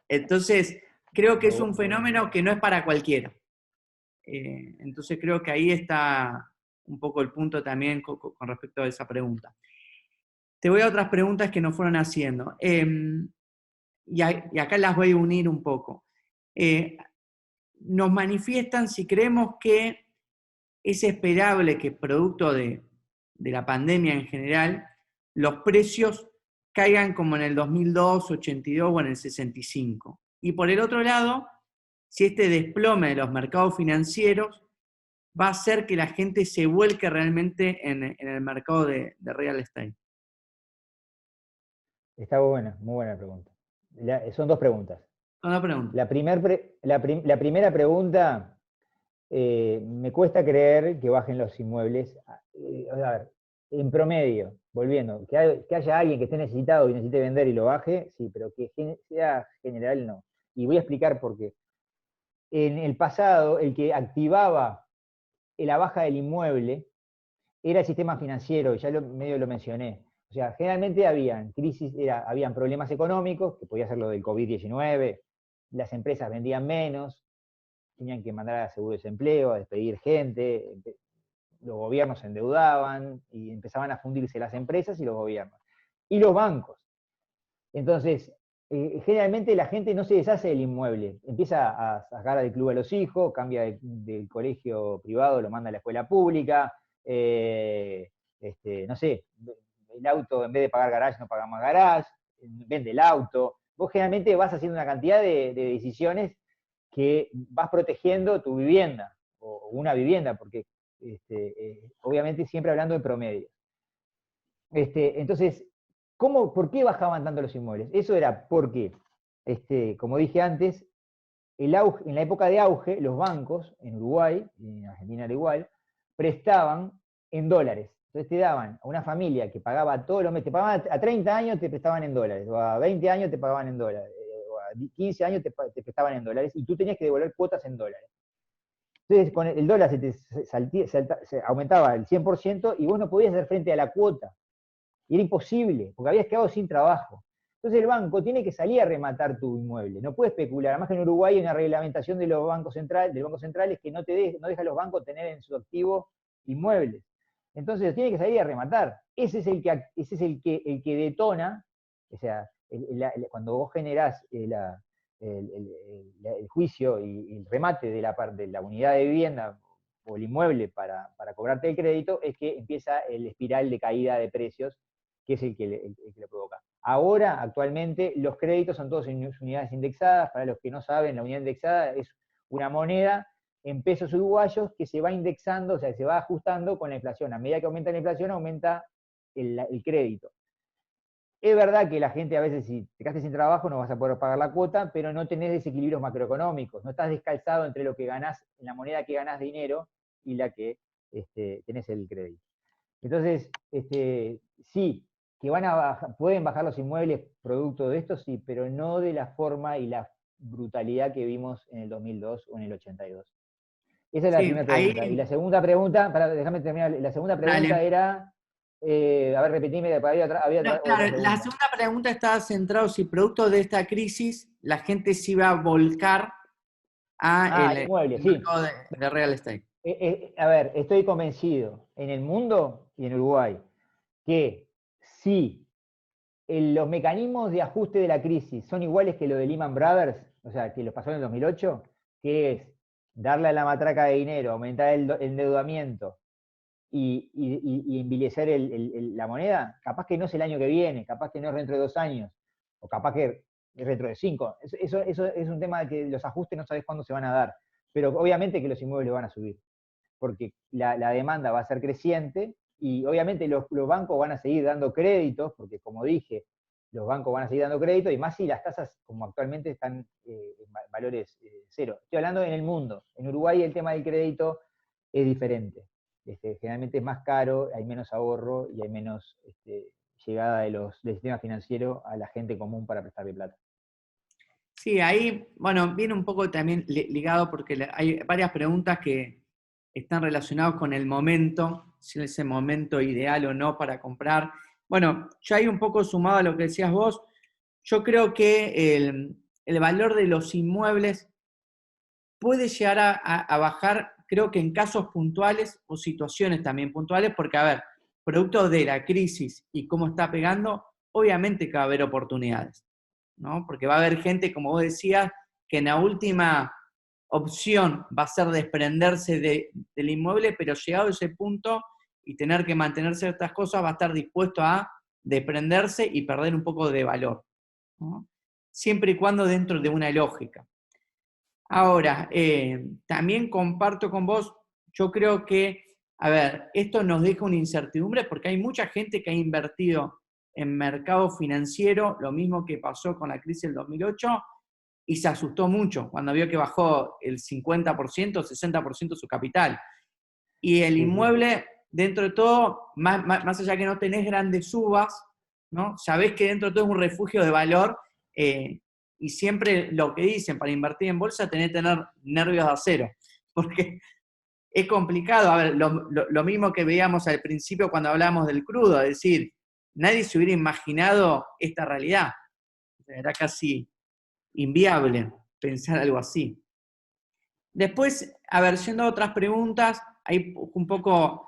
Speaker 2: Entonces, creo que es un fenómeno que no es para cualquiera. Entonces creo que ahí está un poco el punto también con respecto a esa pregunta. Te voy a otras preguntas que nos fueron haciendo. Y acá las voy a unir un poco. Nos manifiestan si creemos que es esperable que producto de la pandemia en general, los precios caigan como en el 2002, 82 o en el 65. Y por el otro lado, si este desplome de los mercados financieros va a hacer que la gente se vuelque realmente en el mercado de real estate.
Speaker 1: Está buena, muy buena pregunta. Son dos preguntas.
Speaker 2: Una pregunta.
Speaker 1: La primera pregunta, me cuesta creer que bajen los inmuebles. A ver, en promedio, volviendo, que haya alguien que esté necesitado y necesite vender y lo baje, sí, pero que sea general, no. Y voy a explicar por qué. En el pasado, el que activaba la baja del inmueble era el sistema financiero, y ya medio lo mencioné. O sea, generalmente habían crisis, habían problemas económicos, que podía ser lo del COVID-19, las empresas vendían menos, tenían que mandar a seguro de desempleo, a despedir gente, los gobiernos se endeudaban y empezaban a fundirse las empresas y los gobiernos. Y los bancos. Entonces, generalmente la gente no se deshace del inmueble, empieza a sacar del club a los hijos, cambia del colegio privado, lo manda a la escuela pública, no sé, el auto en vez de pagar garage no paga más garage, vende el auto. Vos generalmente vas haciendo una cantidad de decisiones que vas protegiendo tu vivienda, o una vivienda, porque obviamente siempre hablando de promedio. Entonces, ¿por qué bajaban tanto los inmuebles? Eso era porque, como dije antes, en la época de auge, los bancos, en Uruguay, y en Argentina era igual, prestaban en dólares. Entonces te daban a una familia que pagaba todos los meses, te pagaban a 30 años te prestaban en dólares, o a 20 años te pagaban en dólares, o a 15 años te prestaban en dólares, y tú tenías que devolver cuotas en dólares. Entonces con el dólar se aumentaba el 100% y vos no podías hacer frente a la cuota. Y era imposible, porque habías quedado sin trabajo. Entonces el banco tiene que salir a rematar tu inmueble, no puede especular. Además que en Uruguay hay una reglamentación del Banco Central es que no deja a los bancos tener en su activo inmuebles. Entonces tiene que salir a rematar. Ese es el que detona, o sea, cuando vos generás el juicio y el remate de la unidad de vivienda o el inmueble para cobrarte el crédito, es que empieza el espiral de caída de precios, que es el que lo provoca. Ahora, actualmente, los créditos son todos en unidades indexadas. Para los que no saben, la unidad indexada es una moneda en pesos uruguayos que se va indexando, o sea, se va ajustando con la inflación. A medida que aumenta la inflación, aumenta el crédito. Es verdad que la gente a veces, si te quedaste sin trabajo, no vas a poder pagar la cuota, pero no tenés desequilibrios macroeconómicos, no estás descalzado entre lo que ganás, en la moneda que ganás dinero y la que tenés el crédito. Entonces, sí, que pueden bajar los inmuebles producto de esto, sí, pero no de la forma y la brutalidad que vimos en el 2002 o en el 82. Esa es la primera pregunta. Y la segunda pregunta, déjame terminar, la segunda pregunta
Speaker 2: Dale.
Speaker 1: era, a ver, repetime, había
Speaker 2: No,
Speaker 1: otra
Speaker 2: claro,
Speaker 1: pregunta.
Speaker 2: la segunda pregunta estaba centrada si producto de esta crisis la gente se iba a volcar a el
Speaker 1: inmuebles, sí.
Speaker 2: mercado de real estate.
Speaker 1: A ver, estoy convencido en el mundo y en Uruguay que si los mecanismos de ajuste de la crisis son iguales que lo de Lehman Brothers, o sea, que los pasó en el 2008, que es darle a la matraca de dinero, aumentar el endeudamiento y envilecer la moneda, capaz que no es el año que viene, capaz que no es dentro de 2 años, o capaz que retro de 5. Eso es un tema de que los ajustes no sabes cuándo se van a dar. Pero obviamente que los inmuebles van a subir, porque la demanda va a ser creciente, y obviamente los bancos van a seguir dando créditos, porque como dije, los bancos van a seguir dando créditos, y más si las tasas como actualmente están en valores cero. Estoy hablando en el mundo. En Uruguay el tema del crédito es diferente. Generalmente es más caro, hay menos ahorro y hay menos llegada del sistema financiero a la gente común para prestarle plata.
Speaker 2: Sí, ahí, bueno, viene un poco también ligado porque hay varias preguntas que están relacionadas con el momento, si es el momento ideal o no para comprar. Bueno, ya ahí un poco sumado a lo que decías vos, yo creo que el valor de los inmuebles puede llegar a bajar, creo que en casos puntuales o situaciones también puntuales, porque, a ver, producto de la crisis y cómo está pegando, obviamente que va a haber oportunidades, ¿no? Porque va a haber gente, como vos decías, que en la última opción va a ser desprenderse del inmueble, pero llegado a ese punto y tener que mantener ciertas cosas, va a estar dispuesto a desprenderse y perder un poco de valor, ¿no? Siempre y cuando dentro de una lógica. Ahora, también comparto con vos, yo creo que, a ver, esto nos deja una incertidumbre porque hay mucha gente que ha invertido en mercado financiero, lo mismo que pasó con la crisis del 2008, y se asustó mucho cuando vio que bajó el 50%, 60% su capital. Y el inmueble, dentro de todo, más allá que no tenés grandes subas, ¿no? Sabés que dentro de todo es un refugio de valor, y siempre lo que dicen, para invertir en bolsa tenés que tener nervios de acero, porque es complicado. A ver, lo mismo que veíamos al principio cuando hablábamos del crudo, es decir, nadie se hubiera imaginado esta realidad. Era casi inviable pensar algo así. Después, a ver, yendo a otras preguntas, ahí un poco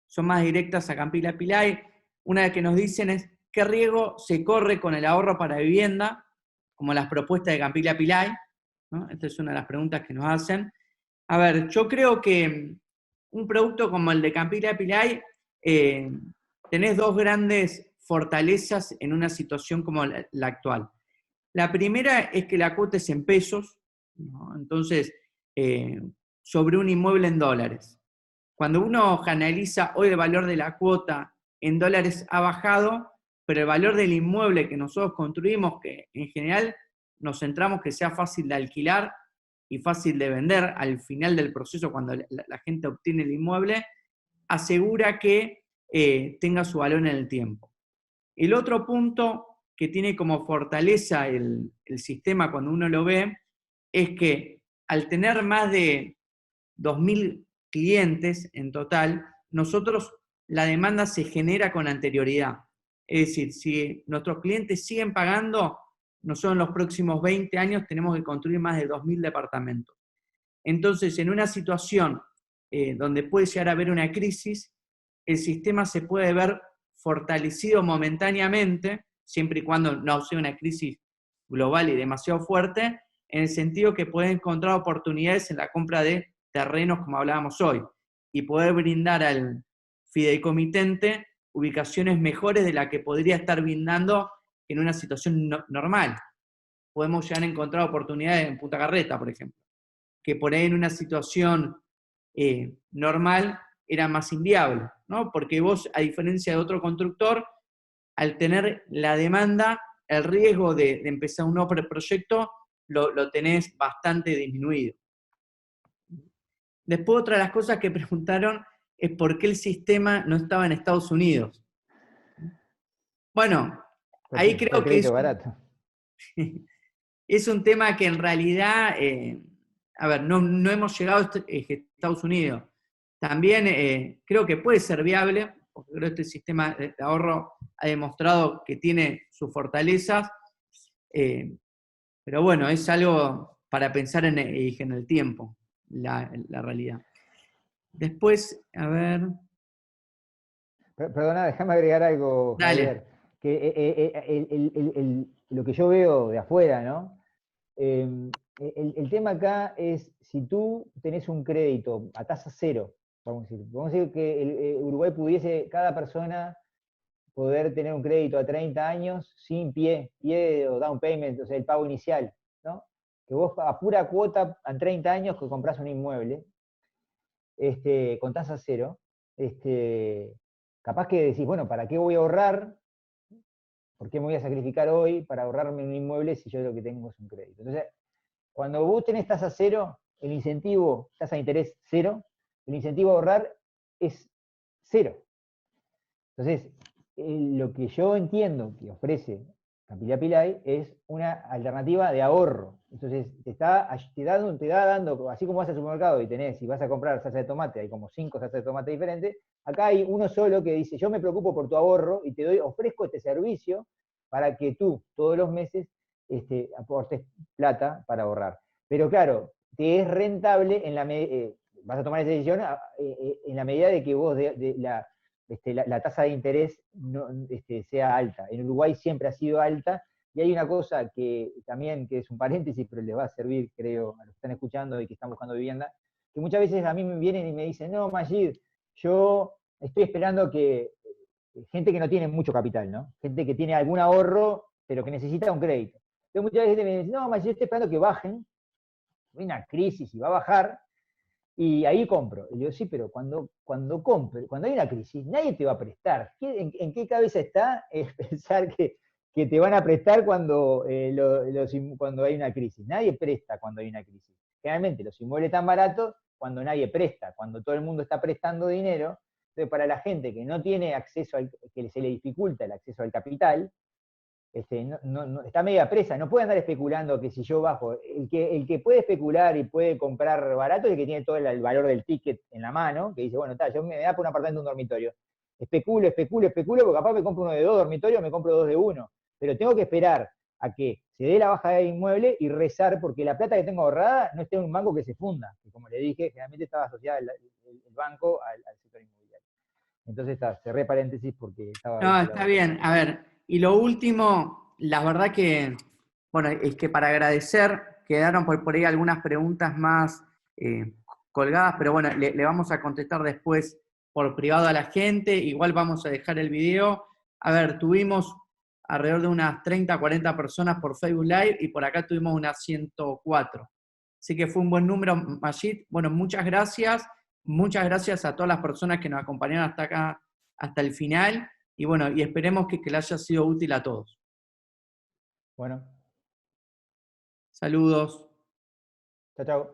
Speaker 2: son más directas a Campila Pilay. Una que nos dicen es, ¿qué riesgo se corre con el ahorro para vivienda? Como las propuestas de Campila Pilay, ¿no? Esta es una de las preguntas que nos hacen. A ver, yo creo que un producto como el de Campila Pilay, tenés dos grandes fortalezas en una situación como la actual. La primera es que la cuota es en pesos, ¿no? Entonces, sobre un inmueble en dólares. Cuando uno analiza hoy el valor de la cuota en dólares ha bajado, pero el valor del inmueble que nosotros construimos, que en general nos centramos que sea fácil de alquilar y fácil de vender al final del proceso cuando la gente obtiene el inmueble, asegura que tenga su valor en el tiempo. El otro punto que tiene como fortaleza el sistema cuando uno lo ve es que al tener más de 2.000 clientes en total, nosotros la demanda se genera con anterioridad. Es decir, si nuestros clientes siguen pagando, nosotros en los próximos 20 años tenemos que construir más de 2.000 departamentos. Entonces, en una situación donde puede llegar a haber una crisis, el sistema se puede ver fortalecido momentáneamente, siempre y cuando no sea una crisis global y demasiado fuerte, en el sentido que puede encontrar oportunidades en la compra de terrenos, como hablábamos hoy, y poder brindar al fideicomitente ubicaciones mejores de la que podría estar brindando en una situación normal. Podemos llegar a encontrar oportunidades en Punta Carreta, por ejemplo, que por ahí en una situación normal era más inviable, ¿no? Porque vos, a diferencia de otro constructor, al tener la demanda, el riesgo de empezar un nuevo proyecto lo tenés bastante disminuido. Después, otra de las cosas que preguntaron es por qué el sistema no estaba en Estados Unidos. Bueno, ahí creo que
Speaker 1: crédito barato.
Speaker 2: es un tema que en realidad, a ver, no hemos llegado a Estados Unidos. También creo que puede ser viable, porque creo que este sistema de ahorro ha demostrado que tiene sus fortalezas, pero bueno, es algo para pensar en el tiempo, la realidad. Después, a ver...
Speaker 1: Perdona, déjame agregar algo,
Speaker 2: Dale.
Speaker 1: Javier. Que lo que yo veo de afuera, ¿no? El tema acá es, si tú tenés un crédito a tasa cero, vamos a decir que Uruguay pudiese, cada persona poder tener un crédito a 30 años sin pie o down payment, o sea, el pago inicial, ¿no? Que vos a pura cuota, a 30 años, que comprás un inmueble, con tasa cero, capaz que decís, bueno, ¿para qué voy a ahorrar? ¿Por qué me voy a sacrificar hoy para ahorrarme un inmueble si yo lo que tengo es un crédito? Entonces, cuando vos tenés tasa cero, el incentivo, tasa de interés cero, el incentivo a ahorrar es cero. Entonces, lo que yo entiendo que ofrece Capilia Pilay es una alternativa de ahorro. Entonces, te da dando, así como vas al supermercado y si vas a comprar salsa de tomate, hay como 5 salsas de tomate diferentes, acá hay uno solo que dice, yo me preocupo por tu ahorro y ofrezco este servicio para que tú, todos los meses, aportes plata para ahorrar. Pero claro, te es rentable vas a tomar esa decisión en la medida de que vos la tasa de interés sea alta. En Uruguay siempre ha sido alta, y hay una cosa que también, que es un paréntesis, pero les va a servir, creo, a los que están escuchando y que están buscando vivienda, que muchas veces a mí me vienen y me dicen, no, Majid, yo estoy esperando que gente que no tiene mucho capital, ¿no? Gente que tiene algún ahorro, pero que necesita un crédito. Entonces muchas veces me dicen, no, Majid, yo estoy esperando que bajen, hay una crisis y va a bajar, y ahí compro. Y yo, sí, pero cuando hay una crisis, nadie te va a prestar. ¿En qué cabeza está pensar que te van a prestar cuando hay una crisis? Nadie presta cuando hay una crisis. Generalmente los inmuebles están baratos cuando nadie presta, cuando todo el mundo está prestando dinero. Entonces, para la gente que no tiene acceso, que se le dificulta el acceso al capital, está media presa, no puede andar especulando que si yo bajo, el que puede especular y puede comprar barato es el que tiene todo el valor del ticket en la mano, que dice, bueno, yo me da por un apartamento de un dormitorio, especulo, porque capaz me compro uno de 2 dormitorios, me compro 2 de 1, pero tengo que esperar a que se dé la baja de inmueble y rezar porque la plata que tengo ahorrada no esté en un banco que se funda, que como le dije, generalmente estaba asociada el banco al sector inmobiliario. Entonces cerré paréntesis porque estaba...
Speaker 2: No, está bien. A ver, y lo último, la verdad que, bueno, es que para agradecer, quedaron por ahí algunas preguntas más colgadas, pero bueno, le vamos a contestar después por privado a la gente, igual vamos a dejar el video. A ver, tuvimos alrededor de unas 30, 40 personas por Facebook Live y por acá tuvimos unas 104. Así que fue un buen número, Majid. Bueno, muchas gracias a todas las personas que nos acompañaron hasta acá, hasta el final. Y bueno, y esperemos que le haya sido útil a todos.
Speaker 1: Bueno.
Speaker 2: Saludos.
Speaker 1: Chao, chao.